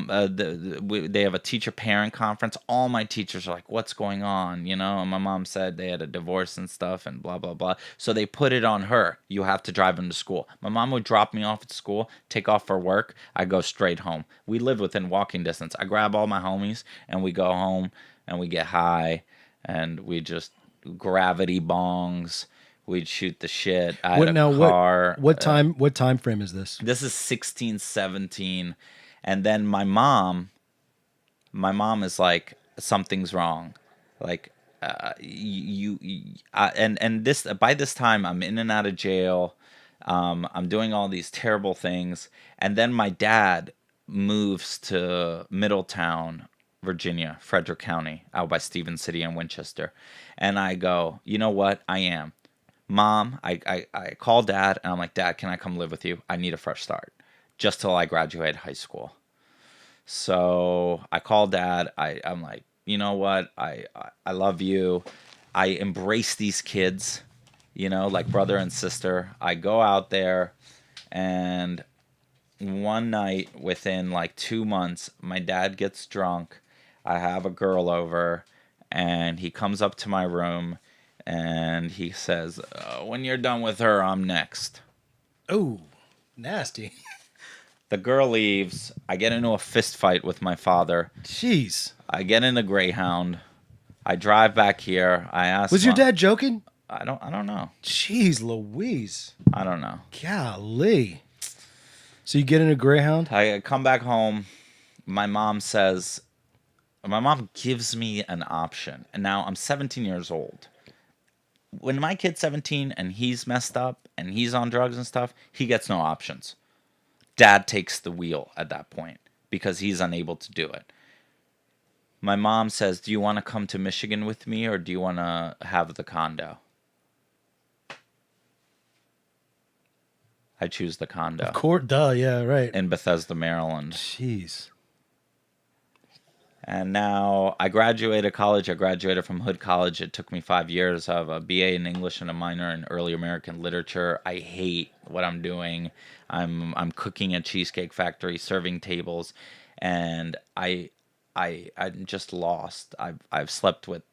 They have a teacher parent conference. All my teachers are like, "What's going on?" And my mom said they had a divorce and stuff, and blah blah blah. So they put it on her. You have to drive him to school. My mom would drop me off at school, take off for work. I go straight home. We lived within walking distance. I grab all my homies and we go home and we get high and we just gravity bongs. We'd shoot the shit. I had a car. What time frame is this? This is 16, 17. And then my mom is like, something's wrong. Like, and this, by this time I'm in and out of jail. I'm doing all these terrible things. And then my dad moves to Middletown, Virginia, Frederick County, out by Stevens City and Winchester. And I go, you know what? I am. Mom, I call Dad, and I'm like, Dad, can I come live with you? I need a fresh start, just till I graduate high school. So I call Dad. I'm like, you know what? I love you. I embrace these kids, like brother and sister. I go out there, and one night, within like 2 months, my dad gets drunk. I have a girl over, and he comes up to my room. And he says, when you're done with her, I'm next. Oh, nasty. The girl leaves. I get into a fist fight with my father. Jeez. I get in a Greyhound. I drive back here. I ask, was your dad joking? I don't know. Jeez Louise. I don't know. Golly. So you get in a Greyhound? I come back home. My mom gives me an option. And now I'm 17 years old. When my kid's 17 and he's messed up and he's on drugs and stuff, he gets no options. Dad takes the wheel at that point because he's unable to do it. My mom says, do you want to come to Michigan with me or do you want to have the condo? I choose the condo. Of course, yeah, right. In Bethesda, Maryland. Jeez. And now I graduated college. I graduated from Hood College. It took me 5 years. I have a BA in English and a minor in early American literature. I hate what I'm doing. I'm cooking at Cheesecake Factory, serving tables, and I'm just lost. I've slept with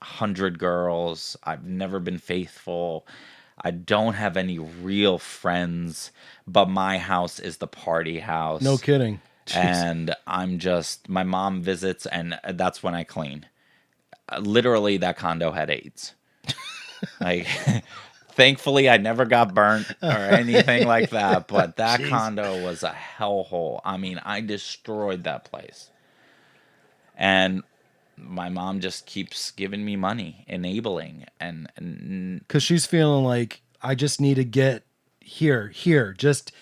100 girls. I've never been faithful. I don't have any real friends, but my house is the party house. No kidding. Jeez. And my mom visits, and that's when I clean. Literally, that condo had AIDS. Like, thankfully, I never got burnt or anything like that, but that condo was a hellhole. I mean, I destroyed that place. And my mom just keeps giving me money, enabling, and because she's feeling like, I just need to get here, just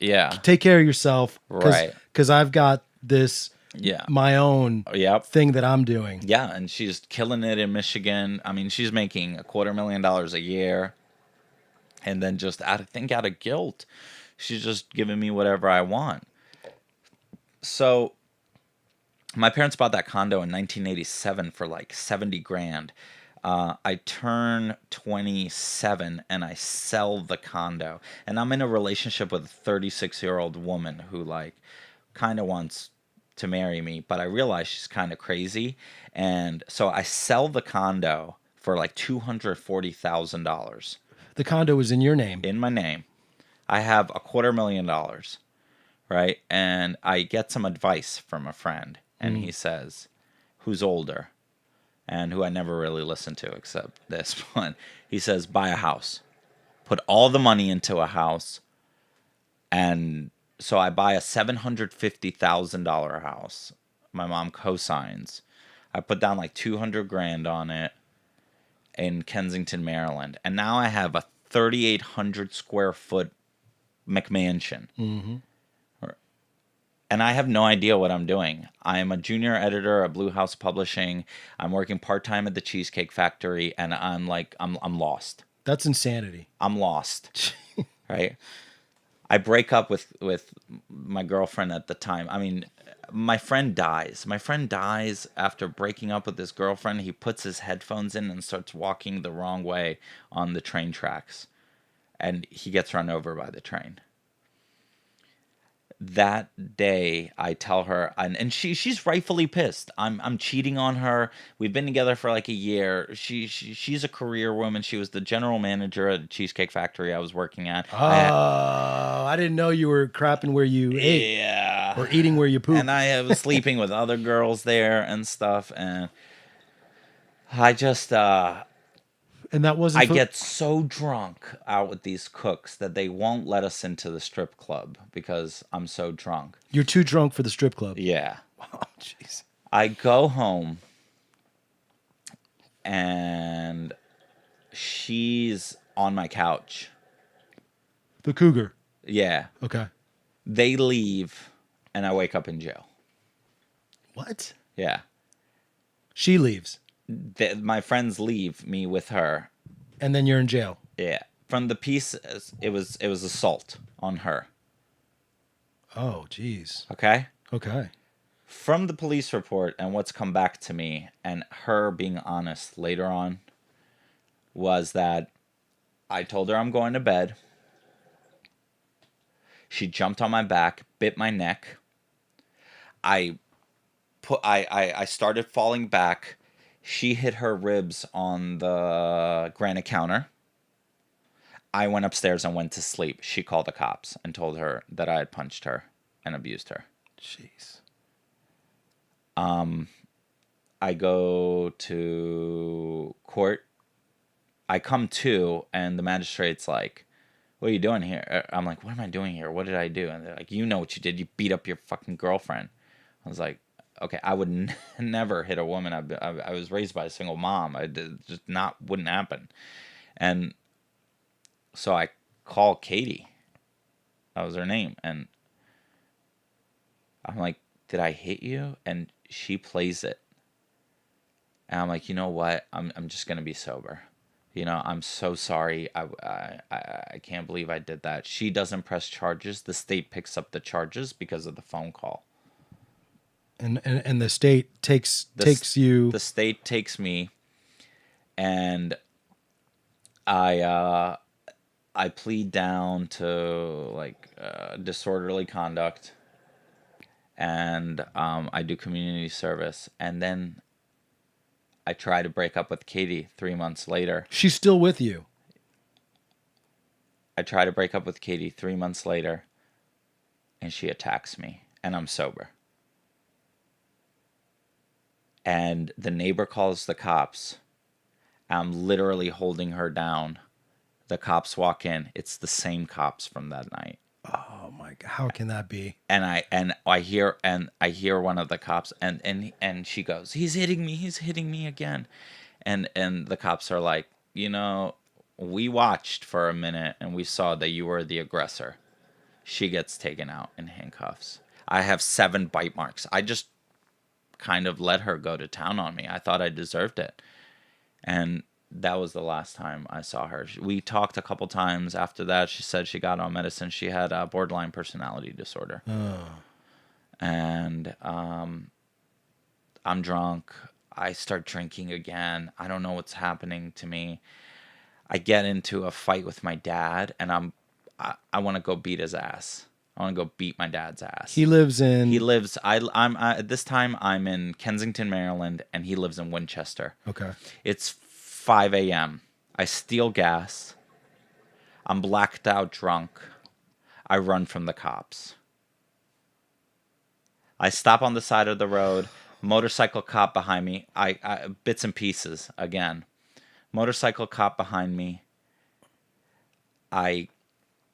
take care of yourself, right? Because I've got this, my own thing that I'm doing. Yeah, and she's killing it in Michigan. I mean, she's making $250,000 a year, and then just out of guilt, she's just giving me whatever I want. So my parents bought that condo in 1987 for like 70 grand. I turn 27 and I sell the condo. And I'm in a relationship with a 36-year-old woman who like kind of wants to marry me, but I realize she's kind of crazy. And so I sell the condo for like $240,000 The condo was in your name. in my name. I have $250,000, right? And I get some advice from a friend, and he says, who's older, and who I never really listened to except this one. He says, buy a house, put all the money into a house. And so I buy a $750,000 house. My mom co-signs. I put down like 200 grand on it in Kensington, Maryland. And now I have a 3,800 square foot McMansion. And I have no idea what I'm doing. I am a junior editor at Blue House Publishing. I'm working part-time at the Cheesecake Factory, and I'm lost. That's insanity. I'm lost. Right? I break up with my girlfriend at the time. I mean, my friend dies. My friend dies after breaking up with his girlfriend. He puts his headphones in and starts walking the wrong way on the train tracks. And he gets run over by the train. That day, I tell her, and she's rightfully pissed. I'm cheating on her. We've been together for like a year. She's a career woman. She was the general manager at the Cheesecake Factory I was working at. Oh, I didn't know you were crapping where you ate. Yeah. Or eating where you poop. And I was sleeping with other girls there and stuff. And I just, And that wasn't. I get so drunk out with these cooks that they won't let us into the strip club because I'm so drunk. You're too drunk for the strip club. Yeah. Oh, jeez. I go home and she's on my couch. The cougar. Yeah. Okay. They leave and I wake up in jail. What? Yeah. She leaves. My friends leave me with her. And then you're in jail. Yeah. From the piece, it was assault on her. Oh, jeez. Okay? Okay. From the police report and what's come back to me and her being honest later on was that I told her I'm going to bed. She jumped on my back, bit my neck. I started falling back. She hit her ribs on the granite counter. I went upstairs and went to sleep. She called the cops and told her that I had punched her and abused her. Jeez. I go to court. I come to, and the magistrate's like, what are you doing here? I'm like, what am I doing here? What did I do? And they're like, you know what you did. You beat up your fucking girlfriend. I was like, okay, I would never hit a woman. I was raised by a single mom. Wouldn't happen. And so I call Katie. That was her name. And I'm like, did I hit you? And she plays it. And I'm like, you know what? I'm just going to be sober. You know, I'm so sorry. I can't believe I did that. She doesn't press charges. The state picks up the charges because of the phone call. And the state takes you. The state takes me, and I plead down to like disorderly conduct, and I do community service, and then I try to break up with Katie 3 months later. She's still with you. I try to break up with Katie 3 months later, and she attacks me, and I'm sober. And the neighbor calls the cops. I'm literally holding her down. The cops walk in. It's the same cops from that night. Oh my God! How can that be? And I hear one of the cops, and she goes, he's hitting me again, and the cops are like, you know, we watched for a minute and we saw that you were the aggressor. She gets taken out in handcuffs. I have 7 bite marks. I just kind of let her go to town on me. I thought I deserved it. And that was the last time I saw her. We talked a couple times after that. She said she got on medicine. She had a borderline personality disorder. Oh. and I'm drunk. I start drinking again. I don't know what's happening to me. I get into a fight with my dad, and I want to go beat his ass. I want to go beat my dad's ass. He lives in. He lives. At this time I'm in Kensington, Maryland, and he lives in Winchester. Okay. It's 5 a.m. I steal gas. I'm blacked out drunk. I run from the cops. I stop on the side of the road. Motorcycle cop behind me. I bits and pieces again. Motorcycle cop behind me. I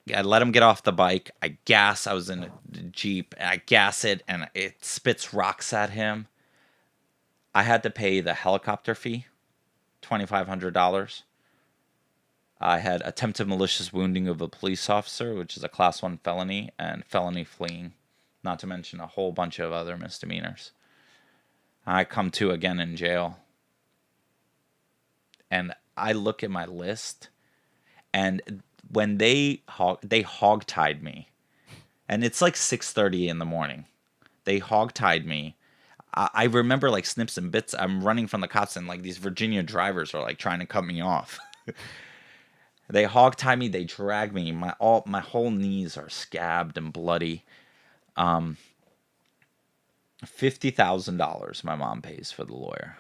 let him get off the bike. I gas. I was in a Jeep. And I gas it, and it spits rocks at him. I had to pay the helicopter fee, $2,500. I had attempted malicious wounding of a police officer, which is a class 1 felony, and felony fleeing, not to mention a whole bunch of other misdemeanors. I come to again in jail. And I look at my list, and when they hog-tied me, and it's like 6:30 in the morning. They hog-tied me. I remember like snips and bits. I'm running from the cops, and like these Virginia drivers are like trying to cut me off. They hog-tie me. They drag me. My whole knees are scabbed and bloody. $50,000 my mom pays for the lawyer.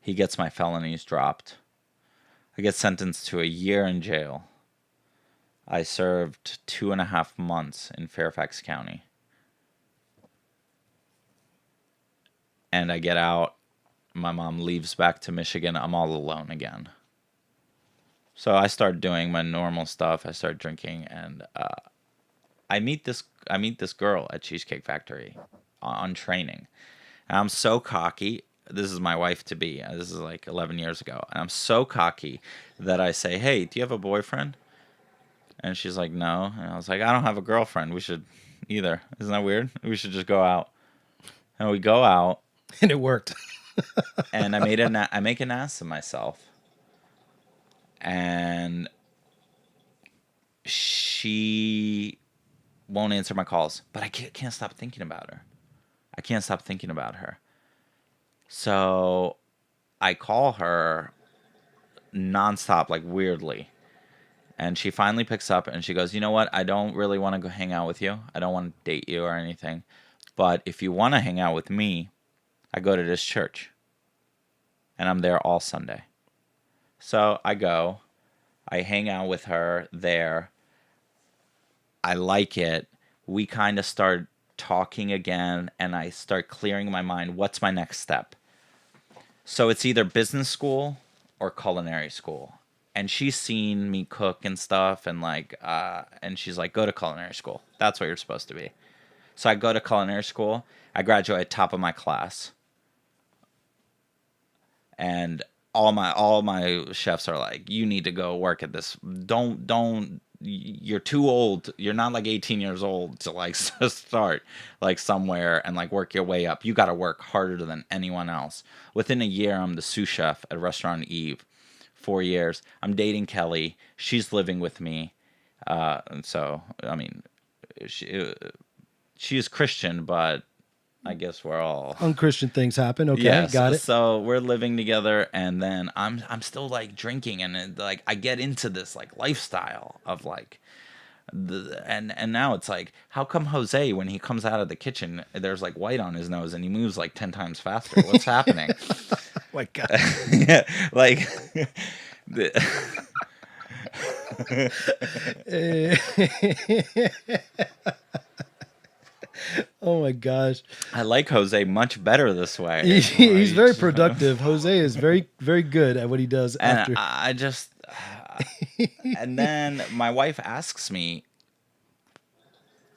He gets my felonies dropped. I get sentenced to a year in jail. I served 2.5 months in Fairfax County. And I get out. My mom leaves back to Michigan. I'm all alone again. So I start doing my normal stuff. I start drinking, and I meet this girl at Cheesecake Factory on training. And I'm so cocky. This is my wife to be. This is like 11 years ago. And I'm so cocky that I say, "Hey, do you have a boyfriend?" And she's like, "No." And I was like, "I don't have a girlfriend. We should either. Isn't that weird? We should just go out." And we go out. And it worked. And I make an ass of myself. And she won't answer my calls. But I can't stop thinking about her. I can't stop thinking about her. So I call her nonstop, like weirdly. And she finally picks up and she goes, "You know what? I don't really want to go hang out with you. I don't want to date you or anything. But if you want to hang out with me, I go to this church. And I'm there all Sunday." So I go. I hang out with her there. I like it. We kind of start talking again, and I start clearing my mind. What's my next step? So it's either business school or culinary school. And she's seen me cook and stuff, and and she's like, "Go to culinary school. That's what you're supposed to be." So I go to culinary school. I graduate top of my class. And all my chefs are like, "You need to go work at this. Don't you're too old. You're not like 18 years old to like start like somewhere and like work your way up. You got to work harder than anyone else." Within a year, I'm the sous chef at Restaurant Eve. 4 years. I'm dating Kelly. She's living with me. And so, I mean, she is Christian, but I guess we're all Unchristian things happen. Okay, got it. So we're living together, and then I'm still like drinking, and like I get into this like lifestyle of like and now it's like, how come Jose, when he comes out of the kitchen, there's like white on his nose and he moves like 10 times faster? What's happening? My God. Yeah, like Oh my gosh. I like Jose much better this way. He's very productive. Jose is very, very good at what he does And after. I just and then my wife asks me,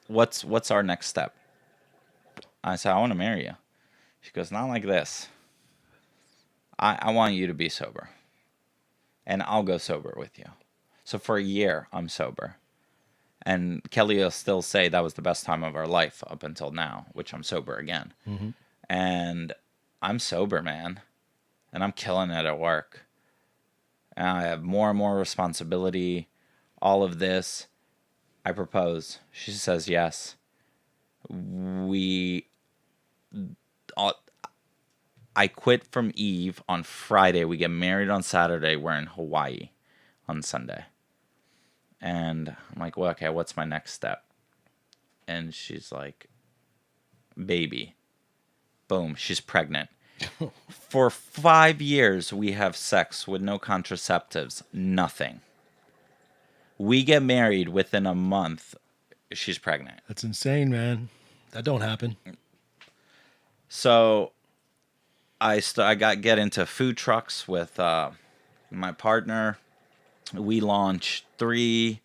what's our next step? I said, "I want to marry you." She goes, "Not like this. I want you to be sober. And I'll go sober with you." So for a year, I'm sober. And Kelly will still say that was the best time of our life up until now, which I'm sober again. Mm-hmm. And I'm sober, man. And I'm killing it at work. And I have more and more responsibility. All of this. I propose. She says yes. we I quit from Eve on Friday. We get married on Saturday. We're in Hawaii on Sunday. And I'm like, well, okay, what's my next step? And she's like, baby. Boom, she's pregnant. For 5 years, we have sex with no contraceptives, nothing. We get married within a month, she's pregnant. That's insane, man. That don't happen. So I get into food trucks with my partner. We launched 3.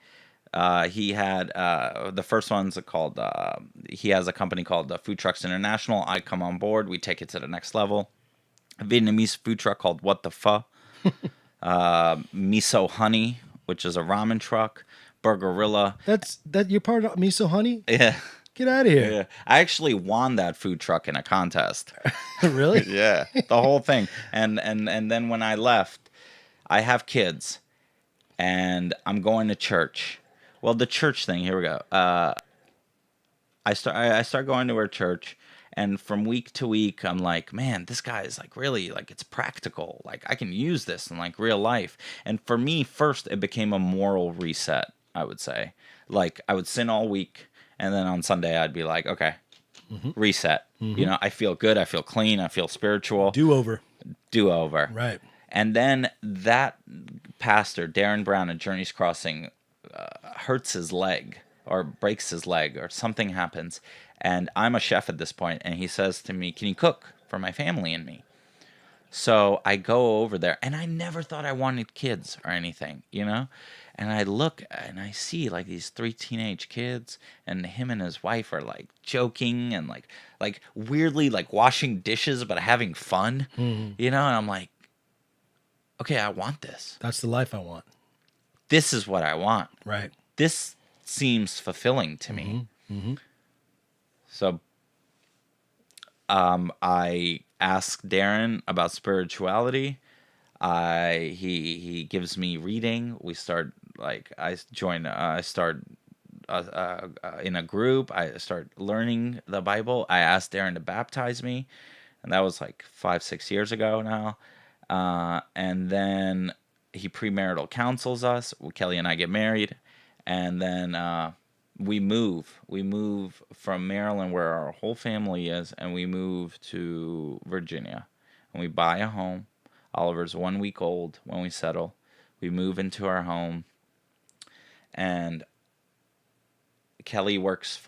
He had the first one's called. He has a company called Food Trucks International. I come on board. We take it to the next level. A Vietnamese food truck called What the Pho. Miso Honey, which is a ramen truck. Burgerilla. That you're part of Miso Honey? Yeah. Get out of here. Yeah. I actually won that food truck in a contest. Really? Yeah. The whole thing. And then when I left, I have kids, and I'm going to church. Well, the church thing, here we go. I start going to her church, and from week to week, I'm like, man, this guy is like really like it's practical. Like I can use this in like real life. And for me, first, it became a moral reset. I would say, like I would sin all week, and then on Sunday I'd be like, okay, reset. You know, I feel good. I feel clean. I feel spiritual. Do over. Right. And then that pastor, Darren Brown at Journey's Crossing, hurts his leg or breaks his leg or something happens. And I'm a chef at this point, and he says to me, can you cook for my family and me? So I go over there, and I never thought I wanted kids or anything, you know? And I look and I see like these 3 teenage kids, and him and his wife are like joking and like weirdly like washing dishes but having fun, you know? And I'm like, okay, I want this. That's the life I want. This is what I want. Right. This seems fulfilling to me. So I ask Darren about spirituality. He gives me reading. We start like I start in a group. I start learning the Bible. I asked Darren to baptize me, and that was like 5-6 years ago now. And then he premarital counsels us. Kelly and I get married, and then we move. We move from Maryland, where our whole family is, and we move to Virginia. And we buy a home. Oliver's 1 week old when we settle. We move into our home, and Kelly works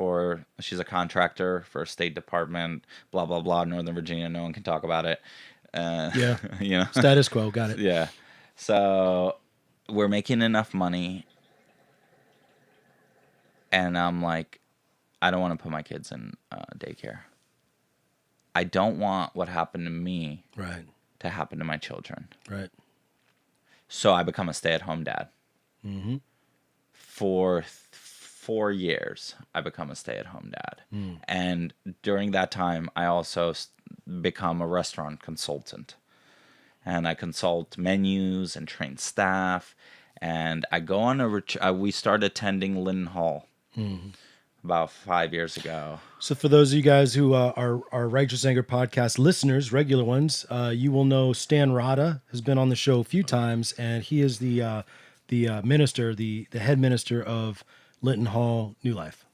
she's a contractor for a State Department, blah, blah, blah, Northern Virginia. No one can talk about it. Yeah. You know, Status quo. Got it. yeah. So we're making enough money, and I'm like, I don't want to put my kids in daycare. I don't want what happened to me to happen to my children. Right. So I become a stay-at-home dad. For 4 years, I become a stay-at-home dad. And during that time, I also become a restaurant consultant. And I consult menus and train staff. And I go on we start attending Lynn Hall about 5 years ago. So for those of you guys who are Righteous Anger podcast listeners, regular ones, you will know Stan Rada has been on the show a few times, and he is the minister, the head minister of Linton Hall New Life.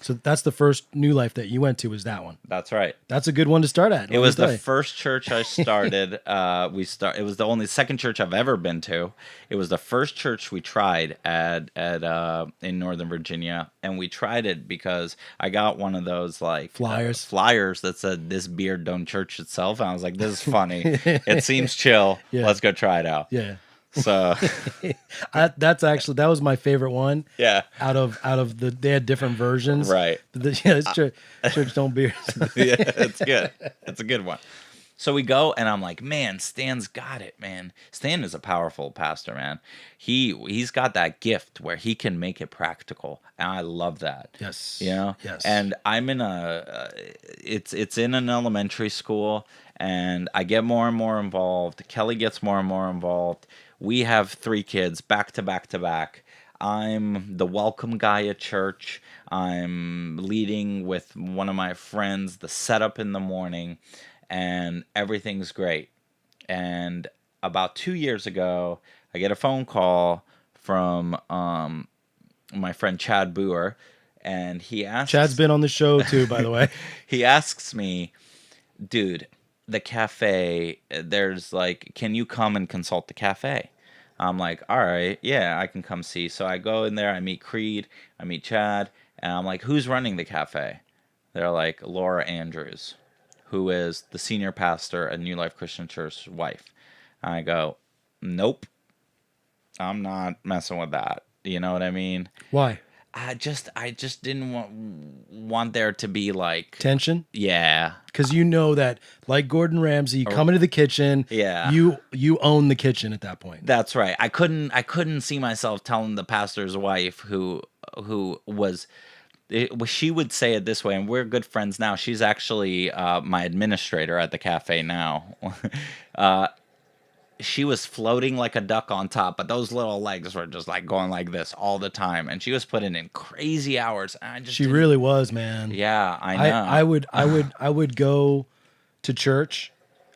So that's the first New Life that you went to, was that one. That's right. That's a good one to start at. It was the first church I started. It was the only second church I've ever been to. It was the first church we tried at in Northern Virginia, and we tried it because I got one of those like flyers that said "This beard don't church itself." And I was like, "This is funny. It seems chill. Yeah. Let's go try it out." Yeah. So that was my favorite one. Yeah. Out of they had different versions. Right. It's church don't beers. Yeah, it's good. It's a good one. So we go, and I'm like, man, Stan's got it, man. Stan is a powerful pastor, man. He's got that gift where he can make it practical, and I love that. Yes. You know. Yes. And I'm in it's in an elementary school, and I get more and more involved. Kelly gets more and more involved. We have 3 kids back to back to back. I'm the welcome guy at church. I'm leading with one of my friends the setup in the morning, and everything's great. And about 2 years ago, I get a phone call from my friend Chad Boer, and Chad's been on the show too, by the way. he asks me, dude, the cafe, there's like, can you come and consult the cafe? I'm like, all right, yeah, I can come see. So I go in there, I meet Creed, I meet Chad, and I'm like, who's running the cafe? They're like, Laura Andrews, who is the senior pastor at New Life Christian Church's wife. I go, nope, I'm not messing with that. You know what I mean? Why? I just didn't want there to be like Tension? yeah, Because you know that, like Gordon Ramsay, you come into the kitchen, Yeah. you own the kitchen at that point. that's right. I couldn't see myself telling the pastor's wife who was she would say it this way, and we're good friends now. She's actually my administrator at the cafe now. She was floating like a duck on top, but those little legs were just like going like this all the time, and she was putting in crazy hours. And I just She didn't- really was, man. yeah, I know. I would go to church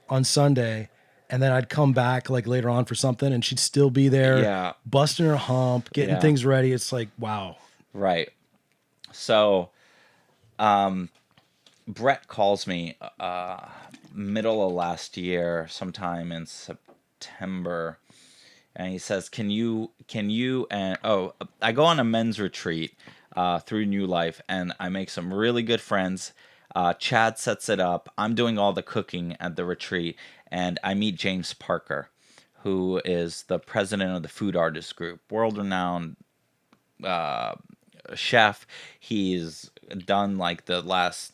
on Sunday, and then I'd come back like later on for something, and she'd still be there, Yeah. busting her hump, getting Yeah. things ready. It's like, wow. Right. So, Brett calls me middle of last year, sometime in September, and he says, "Can you?" And I go on a men's retreat through New Life, and I make some really good friends. Chad sets it up. I'm doing all the cooking at the retreat, and I meet James Parker, who is the president of the Food Artists Group, world-renowned chef. He's done like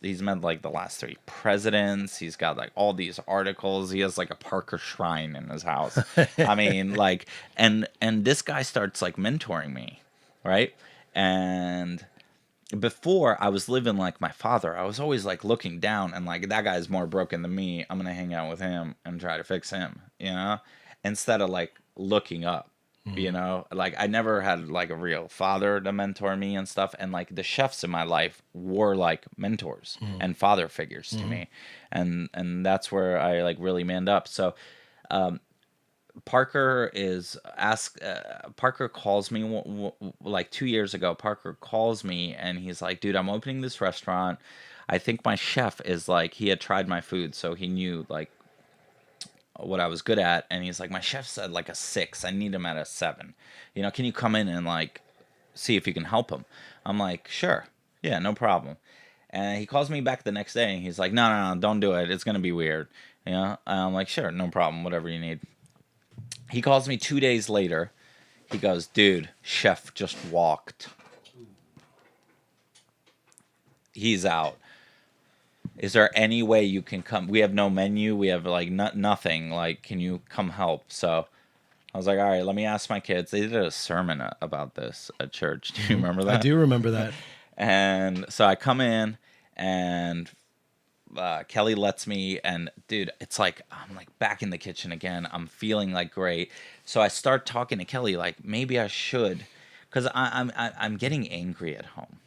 he's met like the last 3 presidents. He's got like all these articles. He has like a Parker shrine in his house. I mean, like, and this guy starts like mentoring me, right? And before, I was living like my father. I was always like looking down and like, that guy's more broken than me. I'm gonna hang out with him and try to fix him, instead of like looking up. Like I never had like a real father to mentor me and stuff, and like the chefs in my life were like mentors and father figures to me, and that's where I like really manned up. So Parker calls me like 2 years ago. Parker calls me and he's like, dude, I'm opening this restaurant. I think my chef is like, he had tried my food, so he knew like what I was good at, and he's like, my chef said like a 6. I need him at a 7. Can you come in and like see if you can help him? I'm like, sure, yeah, no problem. And he calls me back the next day, and he's like, no, don't do it. It's gonna be weird. And I'm like, sure, no problem, whatever you need. He calls me 2 days later. He goes, dude, chef just walked. He's out. Is there any way you can come? We have no menu. We have like nothing. Like, can you come help? So I was like, all right, let me ask my kids. They did a sermon about this at church. Do you remember that? I do remember that. And so I come in, and Kelly lets me, and dude, it's like I'm like back in the kitchen again. I'm feeling like great. So I start talking to Kelly like maybe I should, because I'm getting angry at home.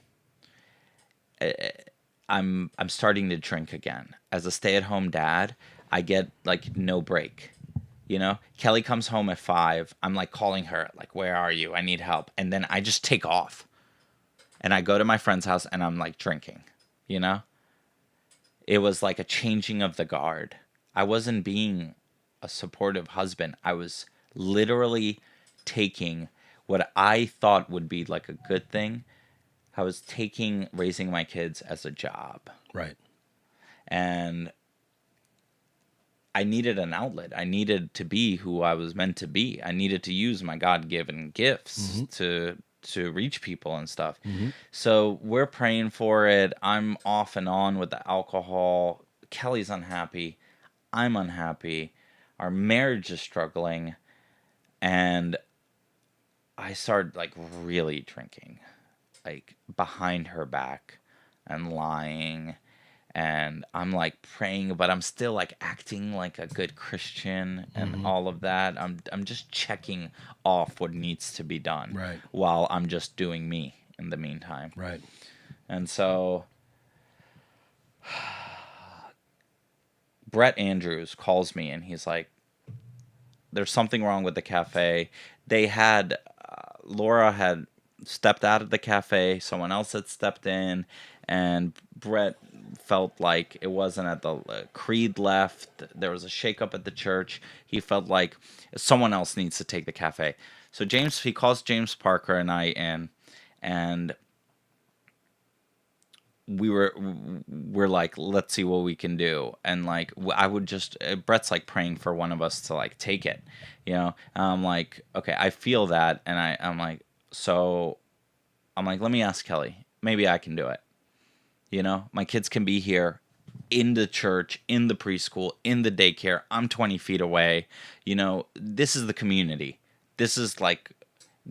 I'm starting to drink again. As a stay-at-home dad, I get like no break. Kelly comes home at 5. I'm like calling her like, where are you? I need help. And then I just take off. And I go to my friend's house and I'm like drinking. It was like a changing of the guard. I wasn't being a supportive husband. I was literally taking what I thought would be like a good thing. I was taking raising my kids as a job. Right. And I needed an outlet. I needed to be who I was meant to be. I needed to use my God-given gifts to reach people and stuff. So we're praying for it. I'm off and on with the alcohol. Kelly's unhappy. I'm unhappy. Our marriage is struggling. And I started like really drinking. Like behind her back and lying and I'm like praying, but I'm still like acting like a good Christian and all of that. I'm just checking off what needs to be done, Right. while I'm just doing me in the meantime. Right. And so Brett Andrews calls me and he's like, there's something wrong with the cafe. They had Laura had stepped out of the cafe, someone else had stepped in, and Brett felt like it wasn't at the creed left. There was a shakeup at the church. He felt like someone else needs to take the cafe. So he calls James Parker and I in, and we're like, let's see what we can do. And like, I would just, Brett's like praying for one of us to like take it, you know. And I'm like, okay, I feel that. And I'm like, let me ask Kelly, maybe I can do it. You know, my kids can be here in the church, in the preschool, in the daycare. I'm 20 feet away. You know, this is the community. This is like,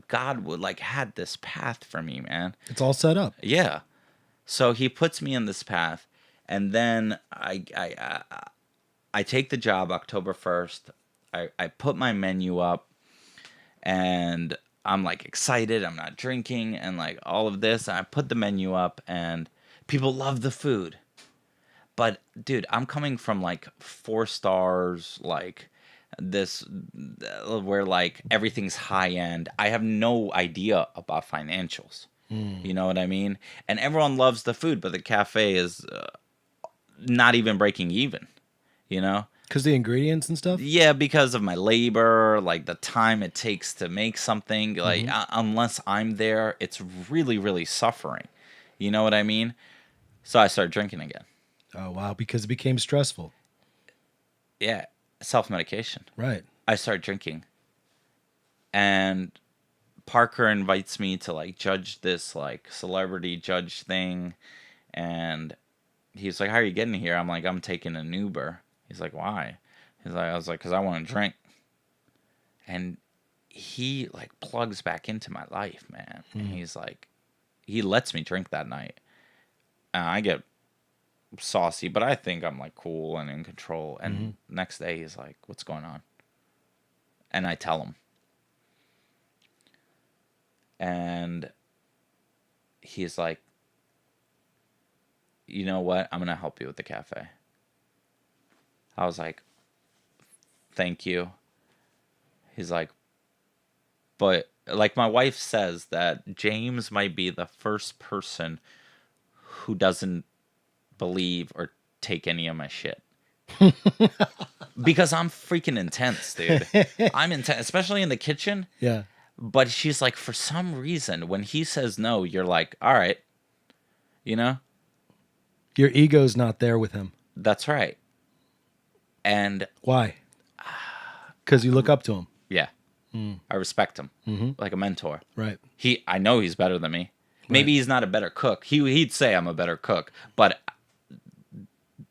God would like had this path for me, man. It's all set up. Yeah. So he puts me in this path, and then I take the job October 1st. I put my menu up, and I'm like excited. I'm not drinking and like all of this. And I put the menu up, and people love the food. But dude, I'm coming from like 4 stars, like this, where like everything's high end. I have no idea about financials. You know what I mean? And everyone loves the food, but the cafe is not even breaking even, you know? Because the ingredients and stuff? Yeah, because of my labor, like the time it takes to make something. Like, unless I'm there, it's really, really suffering. You know what I mean? So I started drinking again. Oh, wow. Because it became stressful. Yeah, self-medication. Right. I started drinking. And Parker invites me to like judge this like celebrity judge thing, and he's like, "How are you getting here?" I'm like, "I'm taking an Uber." He's like, "Why?" I was like, "'Cause I want to drink." And he like plugs back into my life, man. And he's like, he lets me drink that night. I get saucy, but I think I'm like cool and in control. And next day he's like, "What's going on?" And I tell him. And he's like, "You know what? I'm going to help you with the cafe." I was like, "Thank you." He's like, "But like my wife says that James might be the first person who doesn't believe or take any of my shit." Because I'm freaking intense, dude. I'm intense, especially in the kitchen. Yeah. But she's like, for some reason, when he says no, you're like, all right, you know? Your ego's not there with him. That's right. And why? Because you look up to him. Yeah, I respect him like a mentor. Right. I know he's better than me. Maybe he's not a better cook. He'd say I'm a better cook, but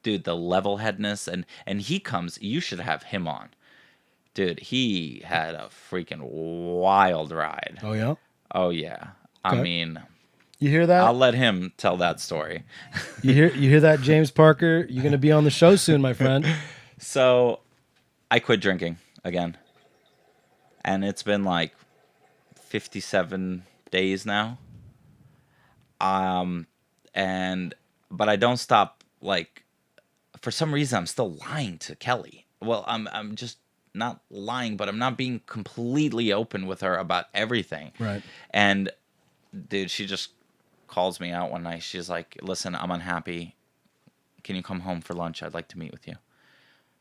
dude, the level-headedness and he comes. You should have him on. Dude, he had a freaking wild ride. Oh, yeah? Oh, yeah. Okay. I mean, you hear that? I'll let him tell that story. You hear that, James Parker? You're going to be on the show soon, my friend. So I quit drinking again. And it's been like 57 days now. But I don't stop. Like, for some reason, I'm still lying to Kelly. Well, I'm just not lying, but I'm not being completely open with her about everything. Right. And dude, she just calls me out one night. She's like, "Listen, I'm unhappy. Can you come home for lunch? I'd like to meet with you."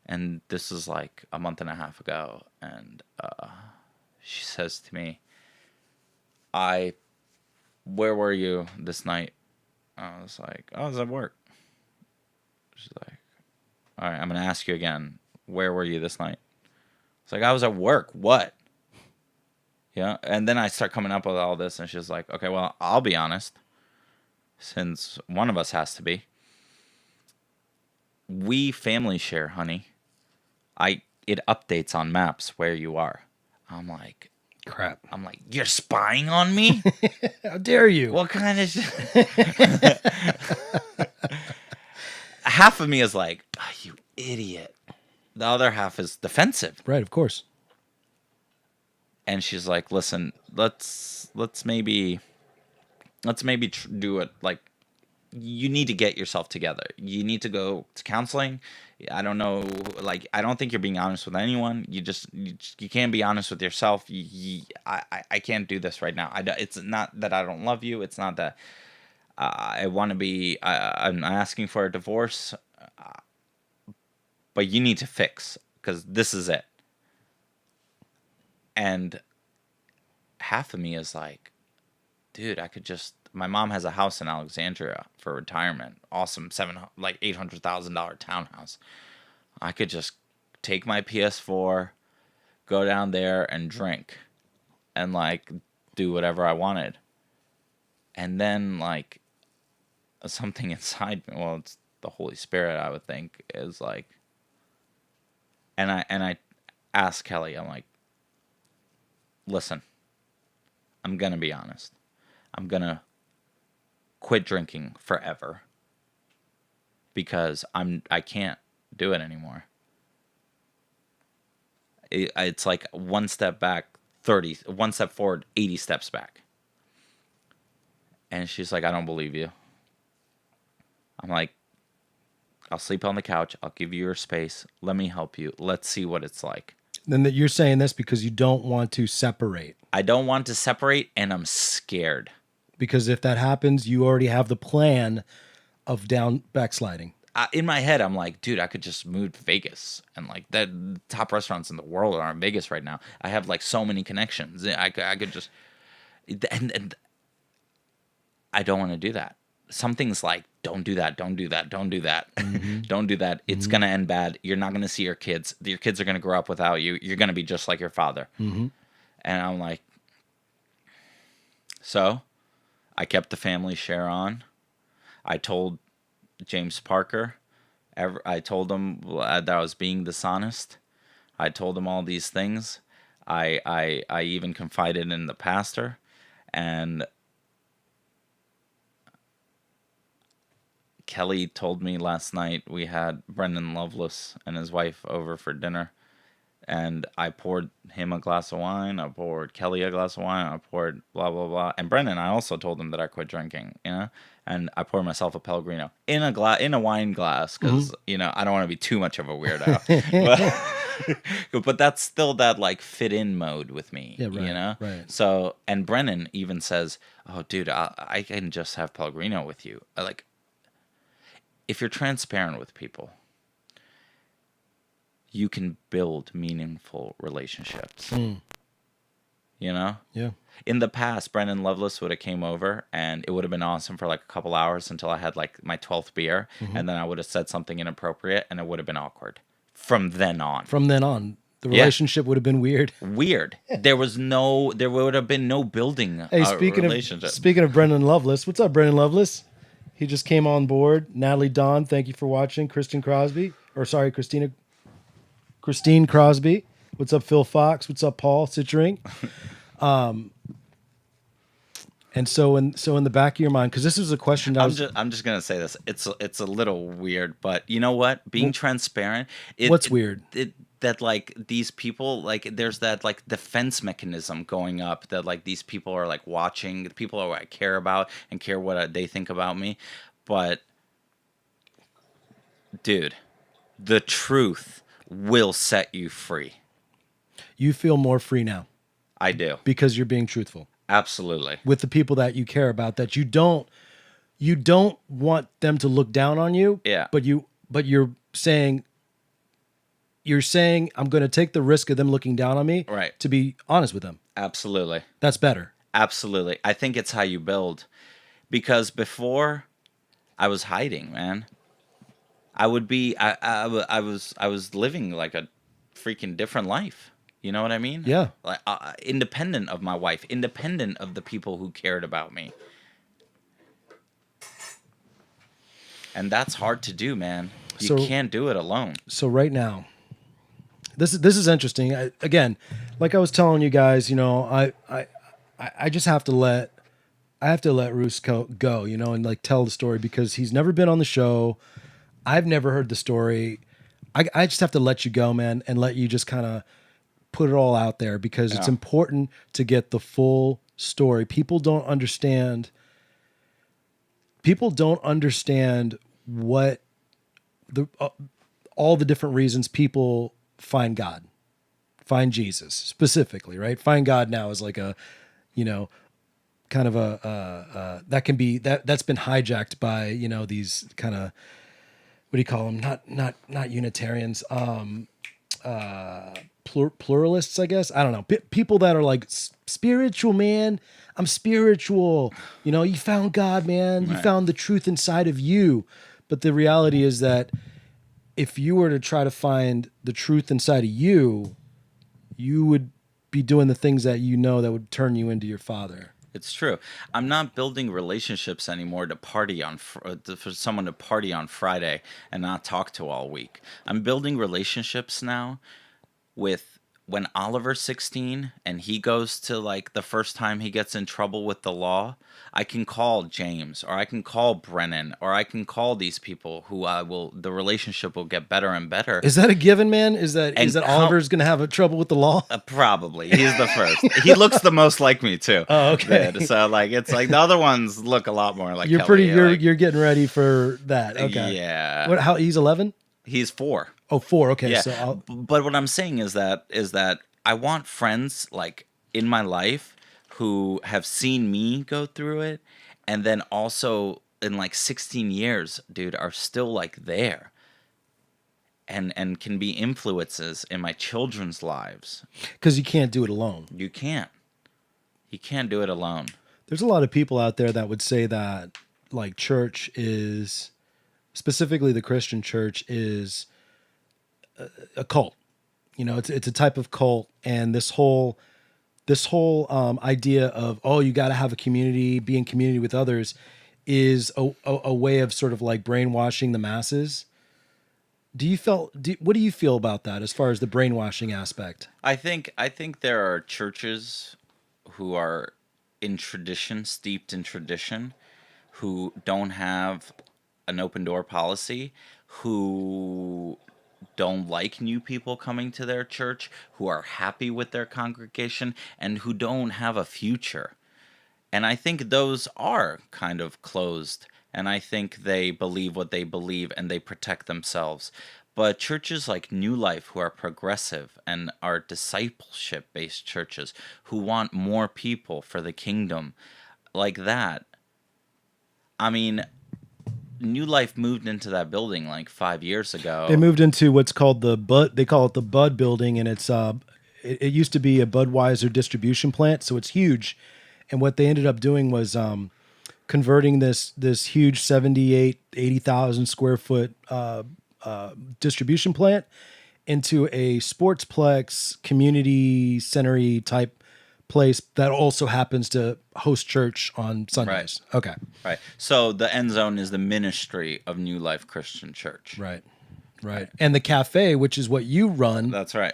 And this is like a month and a half ago. And she says to me, "Where were you this night?" I was like, "I was at work." She's like, "All right, I'm going to ask you again. Where were you this night?" It's like, "I was at work." "What?" Yeah. And then I start coming up with all this, and she's like, "Okay, well, I'll be honest, since one of us has to be. We family share, honey. It updates on maps where you are." I'm like, crap. I'm like, "You're spying on me?" How dare you? What kind of shit? half of me is like, oh, you idiot. The other half is defensive. Right, of course. And she's like, listen, let's maybe do it. Like, you need to get yourself together. You need to go to counseling. I don't know. Like, I don't think you're being honest with anyone. You can't be honest with yourself. I can't do this right now. It's not that I don't love you. It's not that I want to be, I'm asking for a divorce, but you need to fix, because this is it. And half of me is like, dude, my mom has a house in Alexandria for retirement. Awesome, $800,000 townhouse. I could just take my PS4, go down there and drink and like do whatever I wanted. And then like something inside me, well, it's the Holy Spirit, I would think, is like, and I asked Kelly, I'm like, listen, I'm gonna be honest. I'm gonna quit drinking forever because I can't do it anymore. It's like one step back, 30, one step forward, 80 steps back. And she's like, I don't believe you. I'm like, I'll sleep on the couch. I'll give you your space. Let me help you. Let's see what it's like. Then that you're saying this because you don't want to separate. I don't want to separate, and I'm scared. Because if that happens, you already have the plan of backsliding. In my head, I'm like, dude, I could just move to Vegas, and like the top restaurants in the world are in Vegas right now. I have like so many connections. I could just, and I don't want to do that. Something's like, don't do that, don't do that, don't do that, don't do that. It's gonna end bad. You're not gonna see your kids. Your kids are gonna grow up without you. You're gonna be just like your father. And I'm like, so I kept the family share on. I told James Parker, I told him that I was being dishonest. I told him all these things. I even confided in the pastor, and Kelly told me last night we had Brendan Loveless and his wife over for dinner, and I poured him a glass of wine, I poured Kelly a glass of wine, I poured blah, blah, blah. And Brendan, I also told him that I quit drinking, and I poured myself a Pellegrino in a wine glass, because, I don't want to be too much of a weirdo. But that's still that, like, fit-in mode with me, Right. So, and Brennan even says, oh, dude, I can just have Pellegrino with you. Like, if you're transparent with people, you can build meaningful relationships. Yeah. In the past, Brendan Loveless would have came over, and it would have been awesome for like a couple hours until I had like my 12th beer, and then I would have said something inappropriate, and it would have been awkward. From then on, the relationship would have been weird. There would have been no building. Hey, relationship. Speaking of Brendan Loveless, what's up, Brendan Loveless? He just came on board. Natalie Dawn, thank you for watching. Christine Crosby. What's up, Phil Fox? What's up, Paul Cittering? And so in the back of your mind, because this is a question I'm just gonna say this. It's a little weird, but you know what? Being transparent. What's weird? That like these people, like there's that like defense mechanism going up that like these people are like watching, the people who I care about and care what they think about me. But dude, the truth will set you free. You feel more free now. I do. Because you're being truthful. Absolutely. With the people that you care about, that you don't want them to look down on you. Yeah. But you're saying I'm going to take the risk of them looking down on me. Right. To be honest with them. Absolutely. That's better. Absolutely. I think it's how you build. Because before, I was hiding, man. I was living like a freaking different life. You know what I mean? Yeah. Like independent of my wife, independent of the people who cared about me. And that's hard to do, man. You can't do it alone. So right now, this is interesting. Again, like I was telling you guys, I just have to let Roos go, and like tell the story, because he's never been on the show. I've never heard the story. I just have to let you go, man, and let you just kind of put it all out there because it's Yeah. important to get the full story. People don't understand. People don't understand what the all the different reasons people find God, find Jesus specifically, right? Find God now is like a, you know, kind of that can be that's been hijacked by these kind of, what do you call them? Not Unitarians, pluralists, I guess. I don't know. People that are like spiritual, man. I'm spiritual. You found God, man. You Right. found the truth inside of you. But the reality is that if you were to try to find the truth inside of you, you would be doing the things that that would turn you into your Father. It's true. I'm not building relationships anymore to party on for someone to party on Friday and not talk to all week. I'm building relationships now with when Oliver's 16 and he goes to like the first time he gets in trouble with the law, I can call James or I can call Brennan or I can call these people who the relationship will get better and better. Is that a given, man? Is that Oliver's going to have trouble with the law? Probably. He's the first. He looks the most like me too. Oh, okay. Dude. So like it's like the other ones look a lot more like You're Kelly. you're getting ready for that. Okay. Yeah. How he's 11? He's 4. Oh, 4. Okay. Yeah. So But what I'm saying is that I want friends like in my life who have seen me go through it and then also in like 16 years, dude, are still like there. And can be influences in my children's lives. because you can't do it alone. You can't. You can't do it alone. There's a lot of people out there that would say that like church is, specifically the Christian church, is a cult. It's a type of cult, and this whole idea of, oh, you got to have a community, be in community with others, is a way of sort of like brainwashing the masses. What do you feel about that as far as the brainwashing aspect? I think there are churches who are in tradition, steeped in tradition, who don't have an open door policy, who don't like new people coming to their church, who are happy with their congregation, and who don't have a future. And I think those are kind of closed, and I think they believe what they believe and they protect themselves. But churches like New Life, who are progressive and are discipleship based churches, who want more people for the kingdom, like that. I mean, New Life moved into that building like 5 years ago. They moved into what's called the Bud. They call it the Bud building, and it used to be a Budweiser distribution plant, so it's huge. And what they ended up doing was converting this huge 80,000 square foot distribution plant into a sportsplex, community center-y type place that also happens to host church on Sundays. Right. Okay. Right. So the end zone is the ministry of New Life Christian Church. Right. And the cafe, which is what you run, That's right.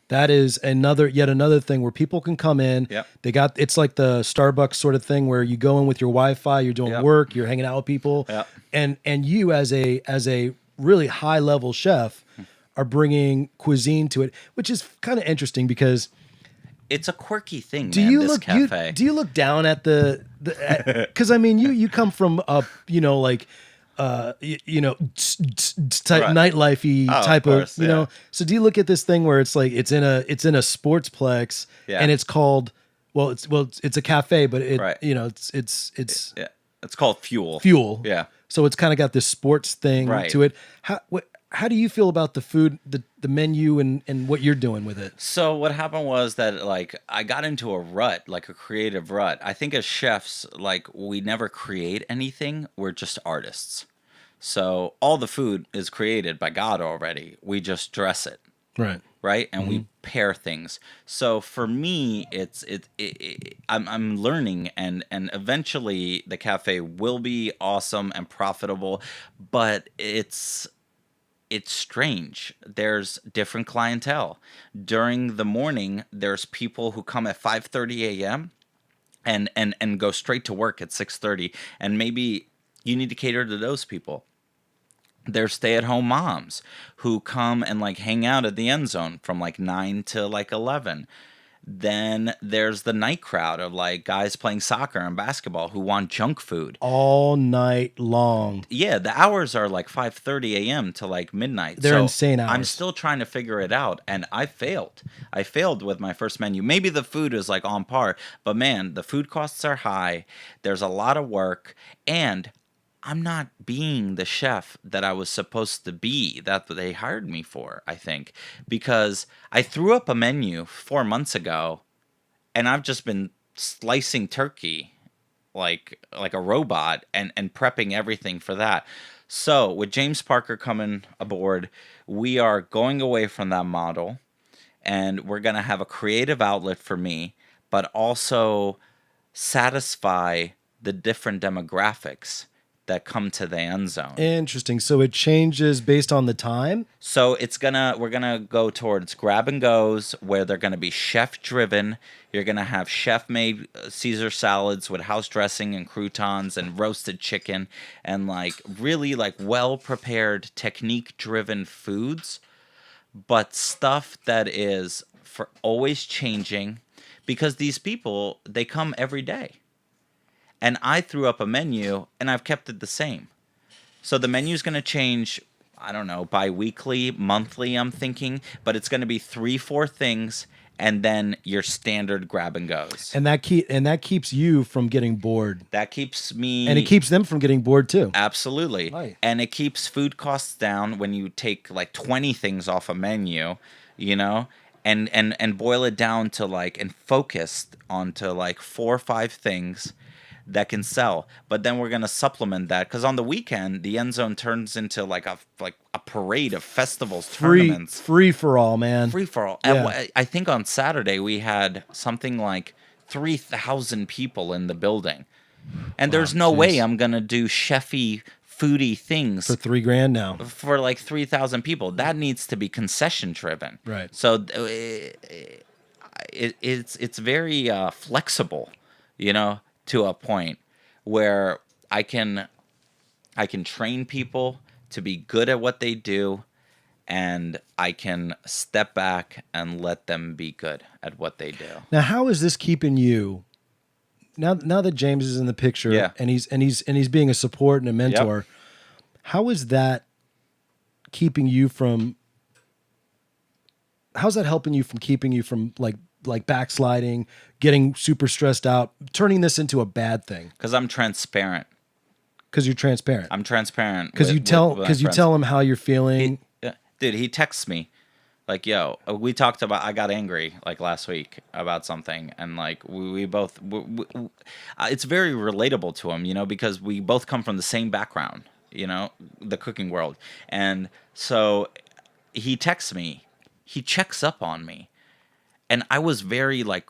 that is yet another thing where people can come in. Yep. It's like the Starbucks sort of thing where you go in with your Wi-Fi, you're doing Yep. work, you're hanging out with people, Yep. and you as a really high level chef are bringing cuisine to it, which is kind of interesting because It's a quirky thing, do man, you this look cafe. do you look down at because I mean you come from a type Right. nightlife-y Oh, type of course, of yeah. so do you look at this thing where it's like it's in a sportsplex Yeah. and it's called it's a cafe but Right. it's Yeah. It's called Fuel. fuel, Yeah. so it's kind of got this sports thing Right. to it. How do you feel about the food, the menu, and what you're doing with it? So what happened was that like I got into a rut, like a creative rut. I think as chefs, like we never create anything. We're just artists. So all the food is created by God already. We just dress it, Right. right? And we pair things. So for me, I'm learning, and eventually the cafe will be awesome and profitable, but it's strange. There's different clientele. During the morning, there's people who come at 5:30 a.m. and go straight to work at 6:30, and maybe you need to cater to those people. There's stay-at-home moms who come and like hang out at the end zone from like 9 to like 11. Then there's the night crowd of like guys playing soccer and basketball who want junk food all night long. Yeah, the hours are like 5:30 a.m. to like midnight. They're so insane hours. I'm still trying to figure it out, and I failed. I failed with my first menu. Maybe the food is like on par, but man, the food costs are high. There's a lot of work, and I'm not being the chef that I was supposed to be, that they hired me for, I think, because I threw up a menu 4 months ago, and I've just been slicing turkey like a robot and prepping everything for that. So with James Parker coming aboard, we are going away from that model, and we're going to have a creative outlet for me, but also satisfy the different demographics that come to the end zone. Interesting. So it changes based on the time? So we're gonna go towards grab and goes where they're gonna be chef driven. You're gonna have chef made Caesar salads with house dressing and croutons and roasted chicken and like really like well prepared technique driven foods, but stuff that is for always changing, because these people, they come every day. And I threw up a menu, and I've kept it the same. So the menu's going to change, I don't know, bi-weekly, monthly, I'm thinking. But it's going to be 3-4 things, and then your standard grab and goes. And that keeps you from getting bored. That keeps me... And it keeps them from getting bored, too. Absolutely. Right. And it keeps food costs down when you take, like, 20 things off a menu, you know? And boil it down to, like, and focus onto, like, 4 or 5 things that can sell. But then we're going to supplement that, because on the weekend the end zone turns into like a parade of festivals, tournaments, free for all, man. Free for all. Yeah. And I think on Saturday we had something like 3,000 people in the building, and there's no way I'm going to do chefy foodie things for $3,000 now for like 3,000 people. That needs to be concession driven, right? So it's very flexible, you know, to a point where I can train people to be good at what they do, and I can step back and let them be good at what they do. Now, how is this keeping you? Now that James is in the picture, Yeah. and he's being a support and a mentor, how is that keeping you from? How's that helping you from keeping you from like backsliding, getting super stressed out, turning this into a bad thing? Because I'm transparent. Because you're transparent. I'm transparent. Because you tell him how you're feeling. Dude, he texts me like, yo, we talked about, I got angry like last week about something, and like we both, it's very relatable to him, you know, because we both come from the same background, you know, the cooking world. And so he texts me, he checks up on me. And I was very like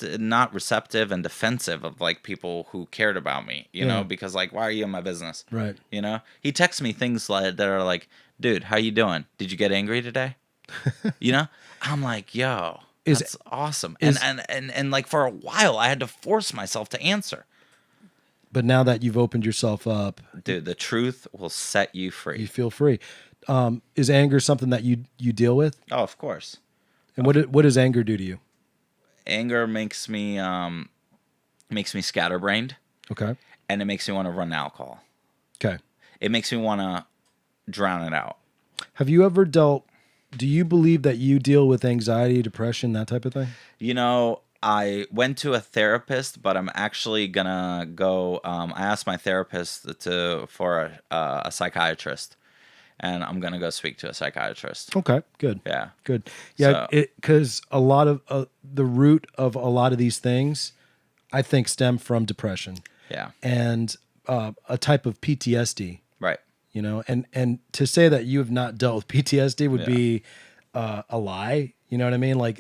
not receptive and defensive of like people who cared about me, you know, because like, why are you in my business? Right. You know, he texts me things like that are like, dude, how you doing? Did you get angry today? You know, I'm like, yo, that's awesome. And like for a while I had to force myself to answer. But now that you've opened yourself up, dude, the truth will set you free. You feel free. Is anger something that you deal with? Oh, of course. And what does anger do to you? Anger makes me scatterbrained. Okay. And it makes me want to run alcohol. Okay. It makes me want to drown it out. Have you ever do you believe that you deal with anxiety, depression, that type of thing? You know, I went to a therapist, but I'm actually gonna go. I asked my therapist for a psychiatrist, and I'm gonna go speak to a psychiatrist. Okay, good. Yeah, good. Yeah, because a lot of the root of a lot of these things, I think, stem from depression. Yeah, and a type of PTSD. Right. You know, and to say that you have not dealt with PTSD would be a lie. You know what I mean? Like,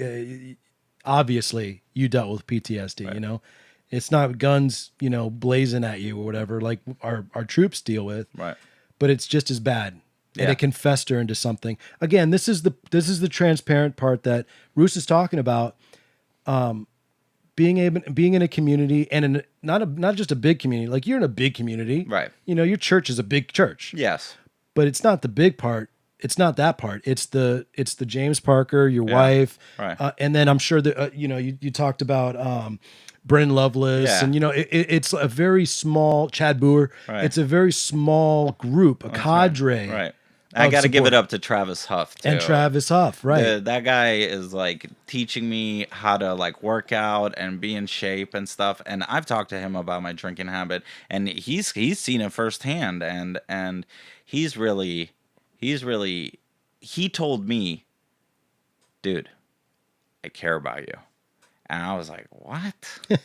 obviously, you dealt with PTSD. Right. You know, it's not guns, you know, blazing at you or whatever, like our troops deal with. Right. But it's just as bad, and it can fester into something. Again, this is the transparent part that Roos is talking about. Being in a community, and not just a big community. Like, you're in a big community, right? You know, your church is a big church. Yes. but it's not the big part. It's not that part. It's the James Parker, your Yeah. wife, Right. and then I'm sure that you talked about Brendan Lovelace, Yeah. and it's a very small Chad Boer. Right. It's a very small group, a That's cadre, Right. I of got to give support. it up to Travis Huff too. And Travis Huff, right? That guy is like teaching me how to like work out and be in shape and stuff. And I've talked to him about my drinking habit, and he's seen it firsthand. And he's really he told me, dude, I care about you. And I was like, what?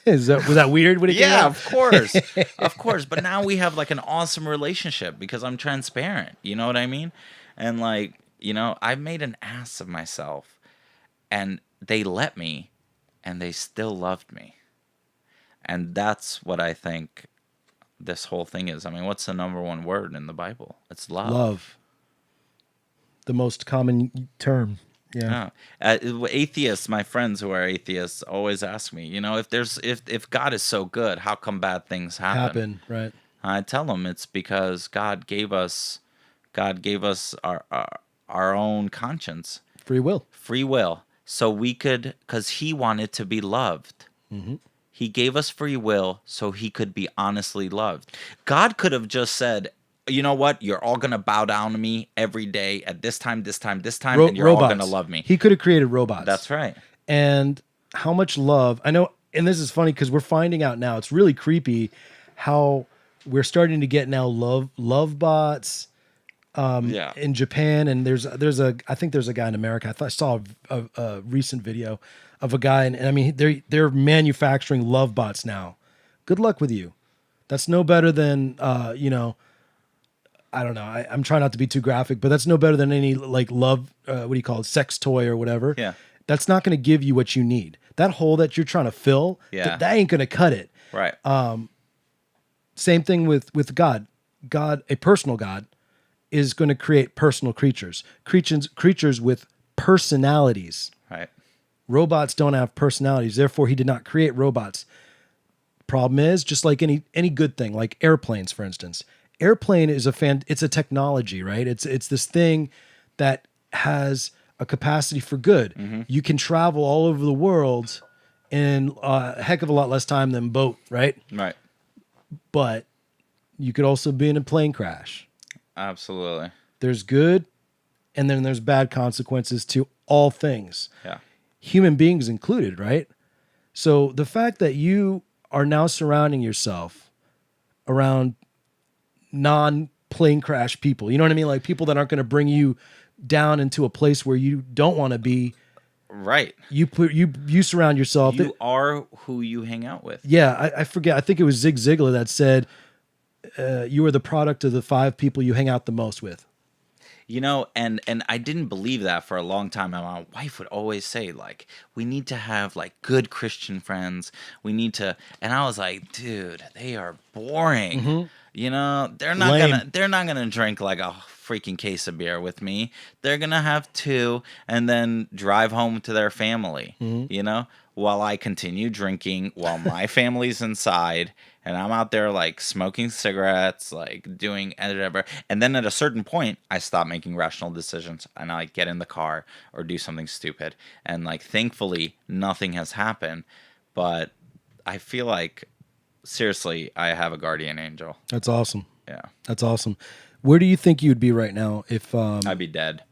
Was that weird when it came Yeah, out? of course. Of course. But now we have like an awesome relationship because I'm transparent. You know what I mean? And like, I've made an ass of myself, and they let me, and they still loved me. And that's what I think this whole thing is. I mean, what's the number one word in the Bible? It's love. Love. The most common term. Yeah. Atheists, my friends who are atheists, always ask me, if God is so good, how come bad things happen? Right. I tell them it's because God gave us our own conscience, Free will. so we could, because He wanted to be loved. Mm-hmm. He gave us free will so He could be honestly loved. God could have just said, you know what? You're all going to bow down to me every day at this time, and you're all going to love me. He could have created robots. That's right. And how much love, I know, and this is funny because we're finding out now, it's really creepy how we're starting to get now love bots in Japan. And I think there's a guy in America. I saw a recent video of a guy, and I mean, they're manufacturing love bots now. Good luck with you. That's no better than, I don't know. I'm trying not to be too graphic, but that's no better than any like love, what do you call it, sex toy or whatever. Yeah. That's not going to give you what you need. That hole that you're trying to fill, that ain't going to cut it. Right. Same thing with God. God, a personal God, is going to create personal creatures with personalities. Right. Robots don't have personalities. Therefore, He did not create robots. Problem is, just like any good thing, like airplanes, for instance. Airplane is it's a technology, right? It's this thing that has a capacity for good. Mm-hmm. You can travel all over the world in a heck of a lot less time than boat, right? Right. But you could also be in a plane crash. Absolutely. There's good, and then there's bad consequences to all things. Yeah. Human beings included, right? So the fact that you are now surrounding yourself around non-plane crash people, you know what I mean? Like people that aren't going to bring you down into a place where you don't want to be. Right. You surround yourself. You are who you hang out with. Yeah, I forget. I think it was Zig Ziglar that said, you are the product of the 5 people you hang out the most with. And I didn't believe that for a long time. And my wife would always say, like, we need to have like good Christian friends. We need to, and I was like, dude, they are boring. Mm-hmm. They're not gonna drink like a freaking case of beer with me. They're gonna have 2 and then drive home to their family. Mm-hmm. While I continue drinking, while my family's inside, and I'm out there like smoking cigarettes, like doing whatever. And then at a certain point, I stop making rational decisions, and I like get in the car or do something stupid. And like, thankfully, nothing has happened. But I feel like, seriously, I have a guardian angel. That's awesome. Yeah, that's awesome. Where do you think you'd be right now if? I'd be dead.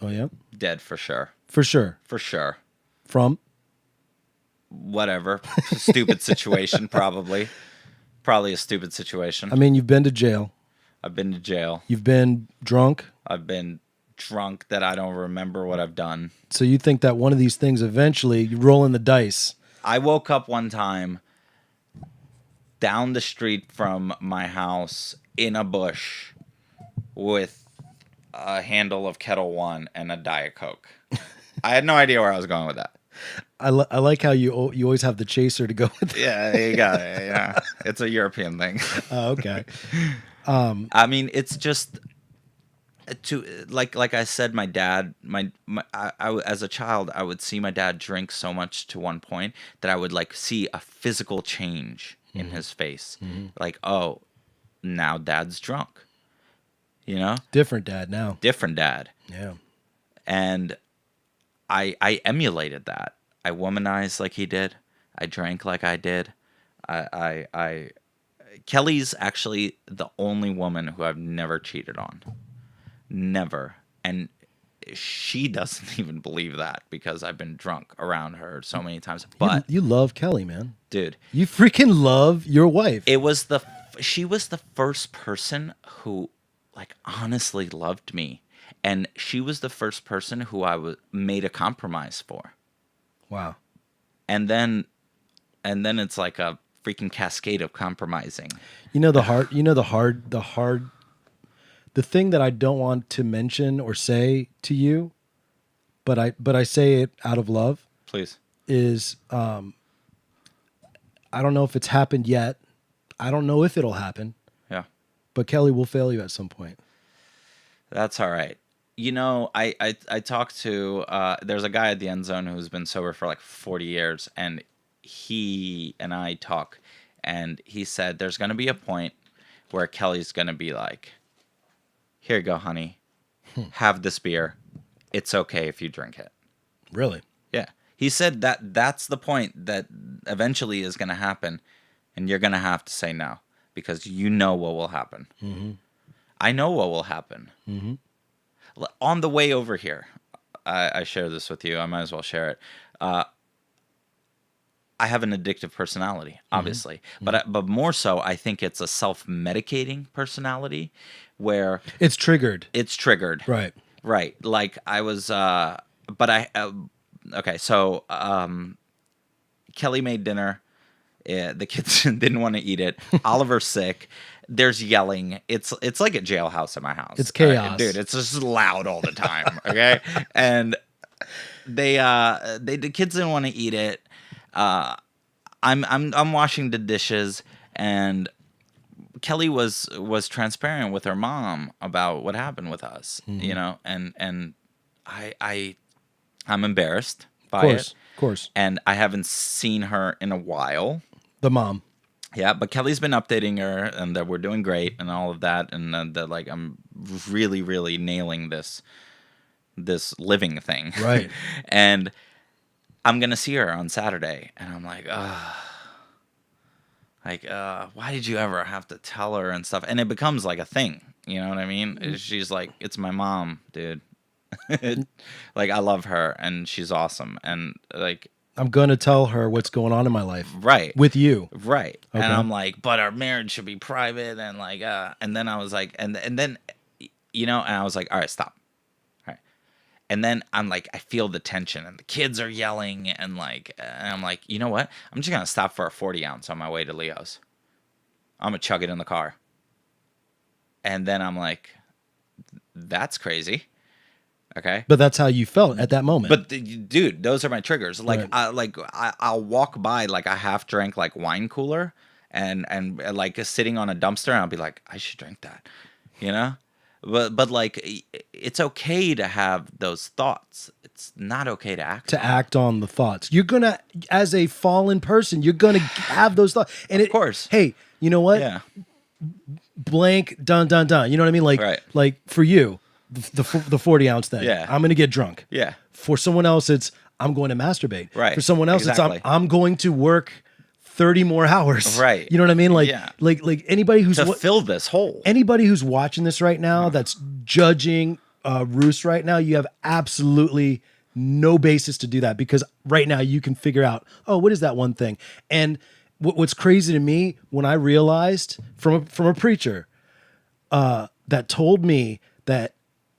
Oh yeah, dead for sure. For sure. For sure. From? Whatever. Stupid situation, probably. Probably a stupid situation. I mean, you've been to jail. I've been to jail. You've been drunk. I've been drunk that I don't remember what I've done. So you think that one of these things eventually you roll in the dice? I woke up one time down the street from my house in a bush with a handle of Kettle One and a Diet Coke. I had no idea where I was going with that. I like how you always have the chaser to go with. Yeah, you got it. Yeah, it's a European thing. Oh, okay. I mean, it's just like I said, my dad, I as a child, I would see my dad drink so much to one point that I would like see a physical change in his face. Mm-hmm. Like, oh, now dad's drunk. you know? Different dad now. Different dad. Yeah. And I emulated that. I womanized like he did. I drank like I did. I Kelly's actually the only woman who I've never cheated on. Never. And she doesn't even believe that because I've been drunk around her so many times. But you love Kelly, man. dude, You freaking love your wife. she was the first person who like honestly loved me, and she was the first person who made a compromise for. Wow. And then it's like a freaking cascade of compromising. The thing that I don't want to mention or say to you, but I say it out of love, Please. is I don't know if it's happened yet. I don't know if it'll happen, Yeah. but Kelly will fail you at some point. That's all right. You know, I talked to there's a guy at the end zone who's been sober for like 40 years, and he and I talk, and he said there's going to be a point where Kelly's going to be like, here you go, honey, have this beer. It's okay if you drink it. Really? Yeah. He said that's the point that eventually is going to happen, and you're going to have to say no because you know what will happen. Mm-hmm. I know what will happen. Mm-hmm. On the way over here, I share this with you. I might as well share it. I have an addictive personality, obviously, but more so, I think it's a self-medicating personality, where It's triggered. it's triggered. Right. Right. Like I was, but I. Okay, so Kelly made dinner. The kids didn't want to eat it. Oliver's sick. There's yelling. It's like a jailhouse at my house. It's chaos. Dude. It's just loud all the time. Okay, and the kids didn't want to eat it. I'm washing the dishes, and Kelly was transparent with her mom about what happened with us. You know, and I'm embarrassed by it. Of course. And I haven't seen her in a while. The mom. Yeah, but Kelly's been updating her, and that we're doing great, and all of that, and that like I'm really, really nailing this living thing, Right. And I'm gonna see her on Saturday, and I'm like, why did you ever have to tell her and stuff? And it becomes like a thing, you know what I mean? She's like, it's my mom, dude. Like I love her, and she's awesome, and like. I'm going to tell her what's going on in my life. Right. With you. Right. Okay. And I'm like, but our marriage should be private, and like and then I was like, and then you know, and I was like, all right, stop. All right. And then I'm like, I feel the tension, and the kids are yelling, and like, and I'm like, you know what? I'm just gonna stop for a 40 ounce on my way to Leo's. I'm gonna chug it in the car. And then I'm like, that's crazy. Okay. But that's how you felt at that moment. But dude, those are my triggers. Like Right. I'll walk by like a half drank like wine cooler and like sitting on a dumpster, and I'll be like, I should drink that, you know. But like it's okay to have those thoughts. It's not okay to act. Act on the thoughts. You're gonna, as a fallen person, you're gonna have those thoughts. And Of course. Hey, you know what? Yeah. Blank. Dun dun dun. You know what I mean? Like, Right. like for you, the 40 ounce thing. Yeah. I'm gonna get drunk. Yeah. For someone else, it's I'm going to masturbate. Right. For someone else, Exactly. it's I'm going to work 30 more hours. Right. You know what I mean? Like, Yeah. like anybody who's To fill this hole. anybody who's watching this right now that's judging Roos right now, you have absolutely no basis to do that, because right now you can figure out, oh, what is that one thing? And what's crazy to me, when I realized from a preacher that told me that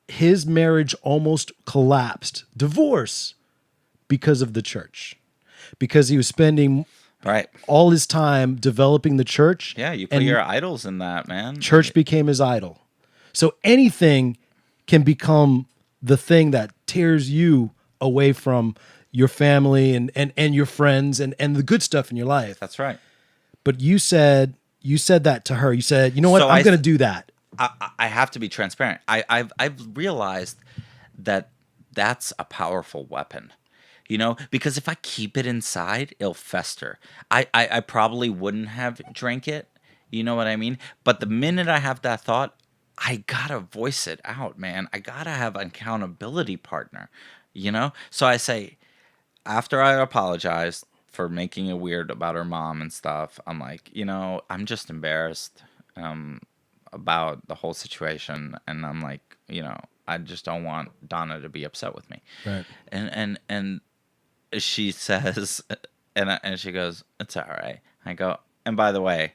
his marriage almost collapsed, divorce, because of the church, because he was spending Right. all his time developing the church. Yeah, you put and your idols in that, man. church became his idol. So anything can become the thing that tears you away from your family and your friends and the good stuff in your life. That's right. But you said that to her. You said, you know what? So I'm going to do that. I have to be transparent. I've realized that that's a powerful weapon, you know, because if I keep it inside, it'll fester. I probably wouldn't have drank it, you know what I mean? But the minute I have that thought, I gotta voice it out, man. I gotta have an accountability partner, you know? So I say, after I apologized for making it weird about her mom and stuff, I'm like, I'm just embarrassed about the whole situation. And I'm like, I just don't want Donna to be upset with me. Right. And she says, and she goes, it's all right. I go, and by the way,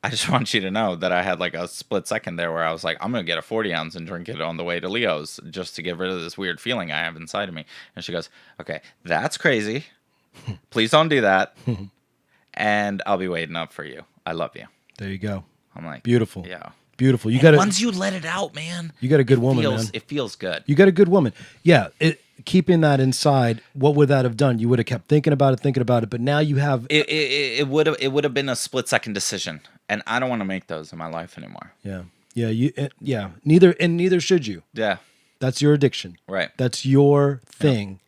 I just want you to know that I had like a split second there where I was like, I'm going to get a 40 ounce and drink it on the way to Leo's just to get rid of this weird feeling I have inside of me. And she goes, okay, that's crazy. Please don't do that. And I'll be waiting up for you. I love you. There you go. I'm like, beautiful. Yeah. Beautiful. You got to, once you let it out, man, you got a good woman, man. It feels good. You got a good woman. Yeah. Keeping that inside, what would that have done? You would have kept thinking about it, but now you have it would have been a split second decision, and I don't want to make those in my life anymore. Yeah. Neither should you. Yeah. That's your addiction. Right. That's your thing.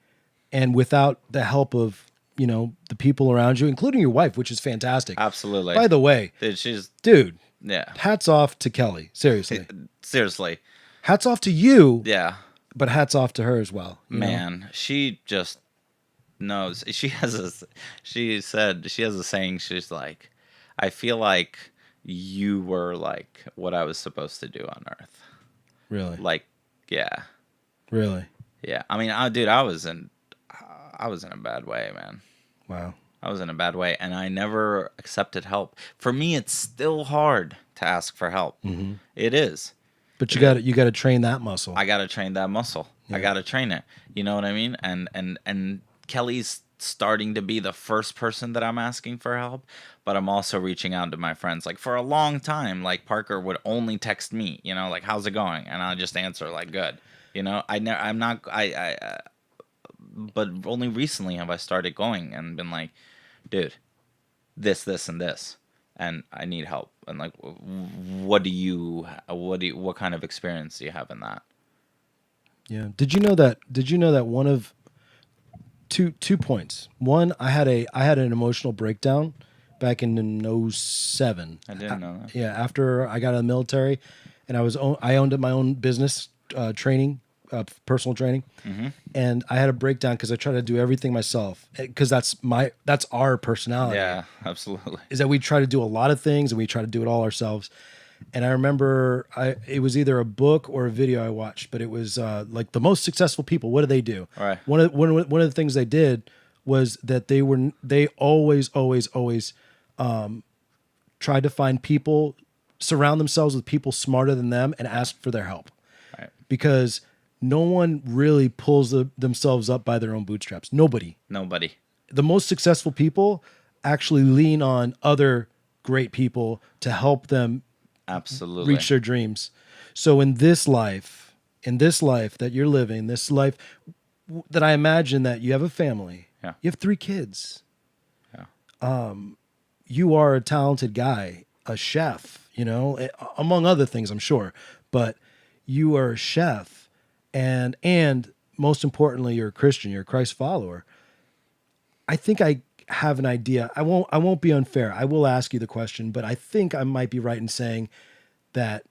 Yeah. And without the help of, the people around you, including your wife, which is fantastic. Absolutely. By the way, dude. Yeah. Hats off to Kelly. Seriously. Seriously. Hats off to you. Yeah. But hats off to her as well. Man, she just knows. She has a saying. She's like, I feel like you were like what I was supposed to do on Earth. Really? Like, yeah. Really? Yeah. I mean, I was in a bad way, man. Wow. I was in a bad way, and I never accepted help. For me, it's still hard to ask for help. Mm-hmm. It is. But you got to train that muscle. I got to train that muscle. Yeah. I got to train it. You know what I mean? And Kelly's starting to be the first person that I'm asking for help, but I'm also reaching out to my friends. Like for a long time, like Parker would only text me, like, how's it going? And I'll just answer like, good. But only recently have I started going and been like, dude, this, and this, and I need help. And like, what kind of experience do you have in that? Yeah. Did you know that one of two points? One, I had an emotional breakdown back in 2007. I didn't know that. Yeah. After I got out of the military, and I owned my own business, training, personal training. Mm-hmm. And I had a breakdown because I tried to do everything myself, because that's our personality. Yeah, absolutely. Is that we try to do a lot of things and we try to do it all ourselves. And I remember it was either a book or a video I watched, but it was like the most successful people. What do they do? Right. One of the things they did was that they always tried to find people, surround themselves with people smarter than them, and ask for their help. Right. Because no one really pulls themselves up by their own bootstraps. Nobody. The most successful people actually lean on other great people to help them absolutely reach their dreams. So in this life that you're living, this life that I imagine that you have a family, yeah. You have 3 kids. Yeah. You are a talented guy, a chef, among other things, I'm sure, but you are a chef. And most importantly, you're a Christian, you're a Christ follower. I think I have an idea. I won't be unfair. I will ask you the question, but I think I might be right in saying that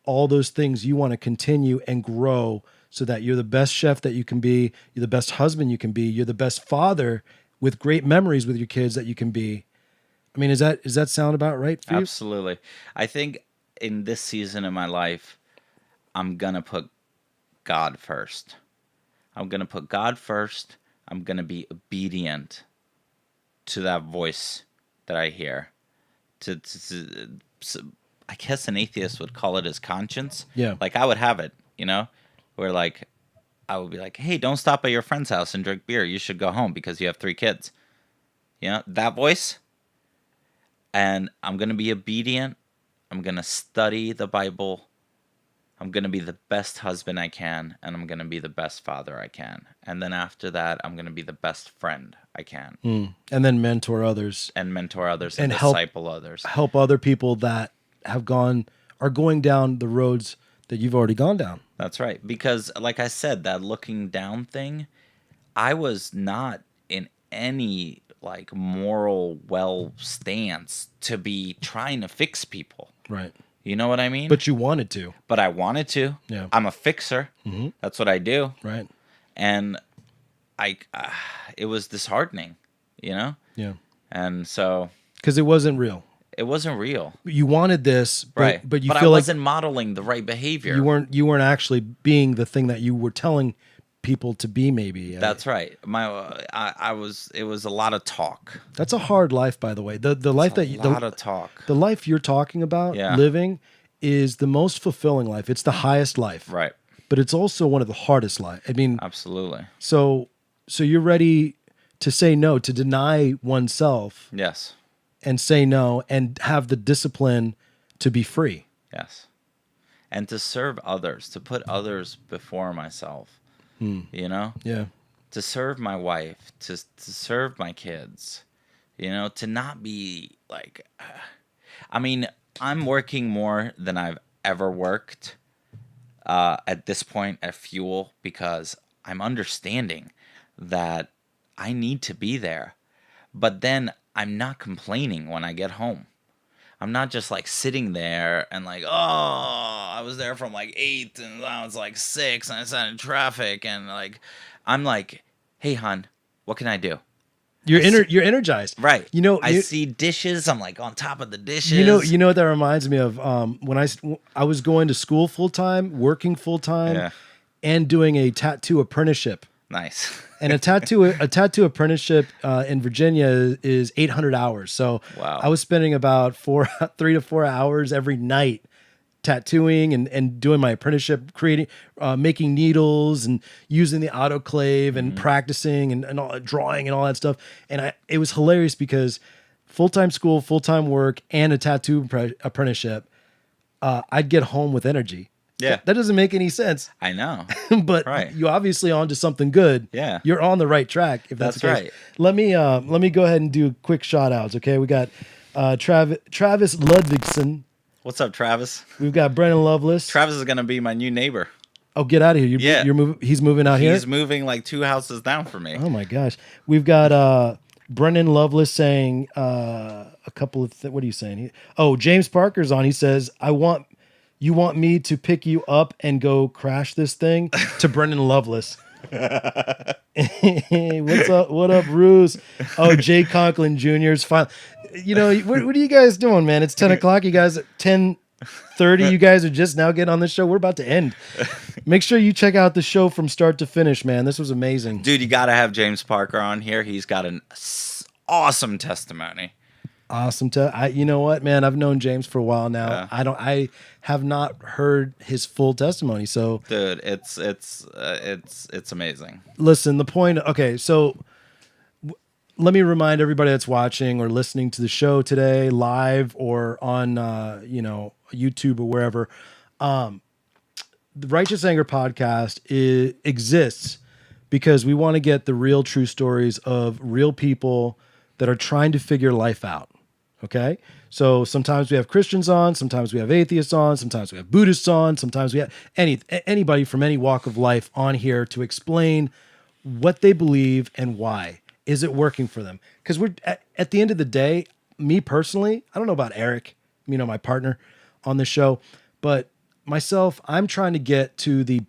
all those things you want to continue and grow so that you're the best chef that you can be, you're the best husband you can be, you're the best father with great memories with your kids that you can be. I mean, does that sound about right for you? Absolutely. I think in this season of my life, I'm going to put God first. I'm going to put God first. I'm going to be obedient to that voice that I hear. I guess an atheist would call it his conscience. Yeah. Like I would have it, where like I would be like, hey, don't stop at your friend's house and drink beer. You should go home because you have 3 kids. That voice. And I'm going to be obedient. I'm going to study the Bible. I'm going to be the best husband I can, and I'm going to be the best father I can. And then after that, I'm going to be the best friend I can. And then mentor others. And disciple others. Help other people that are going down the roads that you've already gone down. That's right. Because like I said, that looking down thing, I was not in any like moral stance to be trying to fix people. Right. You know what I mean? But you wanted to. But I wanted to. Yeah. I'm a fixer. Mm-hmm. That's what I do. Right. And it was disheartening, you know? Yeah. And so Because it wasn't real. it wasn't real. You wanted this, but, Right. but you I feel like wasn't modeling the right behavior. you weren't actually being the thing that you were telling people to be. Maybe That's right. It was a lot of talk. that's a hard life, by the way. The life that A lot of talk. the life you're talking about Yeah. living is the most fulfilling life. It's the highest life, Right. but it's also one of the hardest life. I mean, Absolutely. so you're ready to say no, to deny oneself Yes. and say no, and have the discipline to be free. Yes. And to serve others, to put others before myself. You know? Yeah. To serve my wife, to serve my kids, you know, to not be like, I mean, I'm working more than I've ever worked at this point at Fuel, because I'm understanding that I need to be there. But then I'm not complaining when I get home. I'm not just like sitting there and like, oh, I was there from like 8 and now it's like 6 and I sat in traffic, and like, I'm like, hey, hon, what can I do? You're energized. Right. You know, I see dishes. I'm like on top of the dishes. you know what that reminds me of? When I was going to school full time, working full time, Yeah. and doing a tattoo apprenticeship. Nice. And a tattoo apprenticeship in Virginia is 800 hours. So Wow. I was spending about 3 to 4 hours every night tattooing and doing my apprenticeship, creating, making needles and using the autoclave and practicing and all, drawing and all that stuff. And it was hilarious because full-time school, full-time work, and a tattoo apprenticeship, I'd get home with energy. Yeah. That doesn't make any sense. I know. But Right. you obviously onto something good. Yeah. You're on the right track. If that's That's the case. right. Let me go ahead and do quick shout outs. Okay. We got Travis Ludvigson. What's up, Travis? We've got Brennan Lovelace. Travis is going to be my new neighbor. Oh, get out of here. Yeah. You're moving. He's moving out here. He's moving like 2 houses down from me. Oh my gosh. We've got Brennan Lovelace saying a couple of what are you saying? James Parker's on. He says, you want me to pick you up and go crash this thing? To Brennan Lovelace. What's up? What up, Ruse? Oh, Jay Conklin Jr.'s fine. You know, what are you guys doing, man? It's 10 o'clock. You guys at 10:30. You guys are just now getting on the show. We're about to end. Make sure you check out the show from start to finish, man. This was amazing. Dude, you got to have James Parker on here. He's got an awesome testimony. Awesome. You know what, man? I've known James for a while now. Yeah. I have not heard his full testimony. So, Dude, it's amazing. listen, the point. Okay, so let me remind everybody that's watching or listening to the show today, live or on YouTube or wherever. The Righteous Anger podcast exists because we want to get the real, true stories of real people that are trying to figure life out. Okay, so sometimes we have Christians on, sometimes we have atheists on, sometimes we have Buddhists on, sometimes we have anybody from any walk of life on here to explain what they believe and why. Is it working for them? Because we're at the end of the day, me personally, I don't know about Eric, my partner on the show, but myself, I'm trying to get to the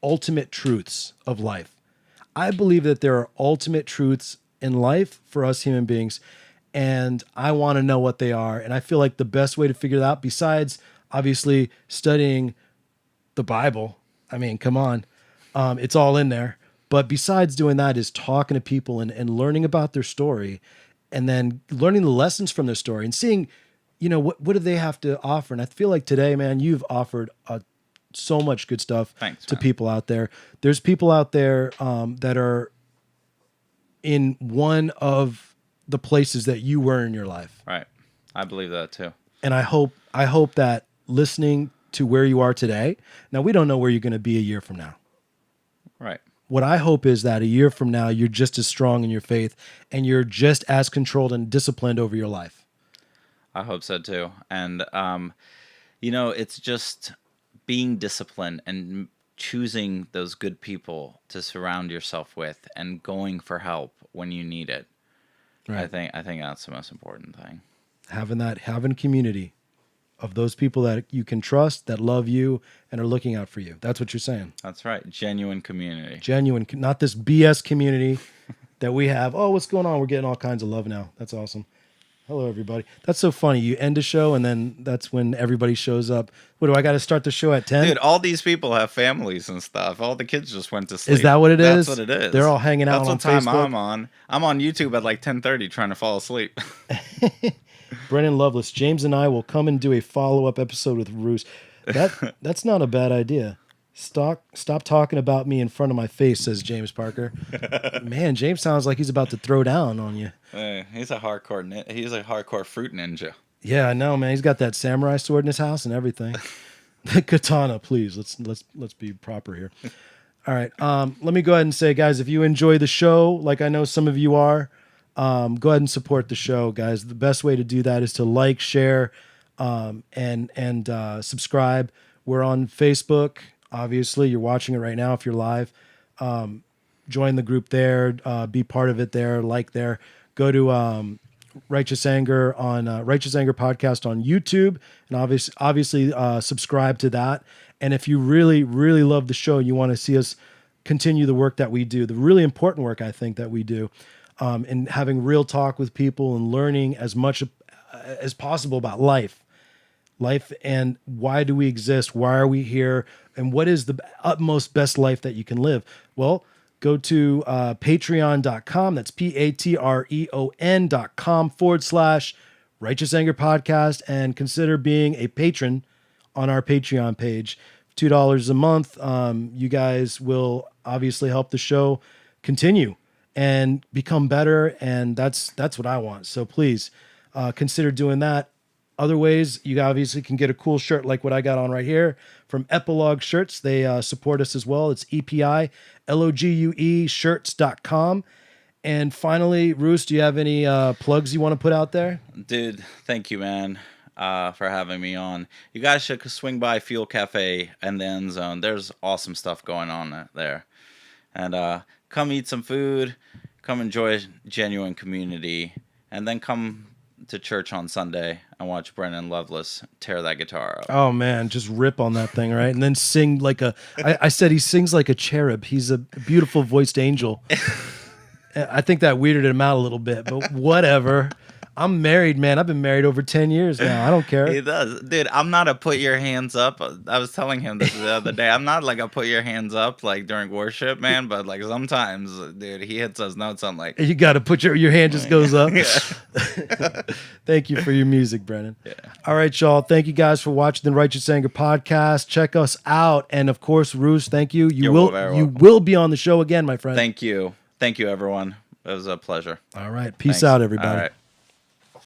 ultimate truths of life. I believe that there are ultimate truths in life for us human beings, and I want to know what they are. And I feel like the best way to figure that out, besides obviously studying the Bible, I mean, come on, it's all in there. But besides doing that is talking to people and learning about their story, and then learning the lessons from their story and seeing, what do they have to offer. And I feel like today, man, you've offered so much good stuff to people out there. There's people out there that are in one of the places that you were in your life. Right. I believe that too. And I hope that listening to where you are today, now we don't know where you're going to be a year from now. Right. What I hope is that a year from now, you're just as strong in your faith and you're just as controlled and disciplined over your life. I hope so too. And, it's just being disciplined and choosing those good people to surround yourself with and going for help when you need it. Right. I think that's the most important thing. Having community of those people that you can trust, that love you, and are looking out for you. That's what you're saying. That's right. Genuine community. Genuine, not this BS community that we have. Oh, what's going on? We're getting all kinds of love now. That's awesome. Hello, everybody. That's so funny. You end a show, and then that's when everybody shows up. What, do I got to start the show at 10? Dude, all these people have families and stuff. All the kids just went to sleep. Is that what it is? That's what it is. They're all hanging out on Facebook? That's what time I'm on. I'm on YouTube at like 10:30 trying to fall asleep. Brennan Loveless, James and I will come and do a follow-up episode with Roos. That's not a bad idea. Stop talking about me in front of my face, says James Parker. Man, James sounds like he's about to throw down on you. He's a hardcore fruit ninja. Yeah, I know, man. He's got that samurai sword in his house and everything. The katana, please. Let's be proper here. All right. Let me go ahead and say, guys, if you enjoy the show, like I know some of you are, go ahead and support the show, guys. The best way to do that is to like, share, and subscribe. We're on Facebook. Obviously, you're watching it right now if you're live. Join the group there. Be part of it there. Like there. Go to Righteous Anger on Righteous Anger Podcast on YouTube, and obviously subscribe to that. And if you really, really love the show, you want to see us continue the work that we do, the really important work I think that we do, and having real talk with people and learning as much as possible about life and why do we exist? Why are we here? And what is the utmost best life that you can live? Well, go to patreon.com. That's patreon.com/Righteous Anger Podcast and consider being a patron on our Patreon page. $2 a month. You guys will obviously help the show continue and become better. And that's what I want. So please consider doing that. Other ways, you obviously can get a cool shirt like what I got on right here from Epilogue Shirts. They support us as well. It's EPILOGUE shirts.com. And finally, Roos, do you have any plugs you want to put out there? Dude, thank you, man, for having me on. You guys should swing by Fuel Cafe and the End Zone. There's awesome stuff going on there. And come eat some food, come enjoy genuine community, and then come to church on Sunday and watch Brennan Loveless tear that guitar up. Oh man, just rip on that thing, right? And then sing like I said he sings like a cherub. He's a beautiful voiced angel. I think that weirded him out a little bit, but whatever. I'm married, man. I've been married over 10 years now. I don't care. He does. Dude, I'm not a put your hands up. I was telling him this the other day. I'm not like a put your hands up like during worship, man, but like sometimes, dude, he hits us notes. I'm like, you got to put your hand just goes up. Thank you for your music, Brennan. Yeah. All right, y'all. Thank you guys for watching the Righteous Anger Podcast. Check us out. And of course, Roos, thank you. You will be on the show again, my friend. Thank you. Thank you, everyone. It was a pleasure. All right. Peace out, everybody. All right.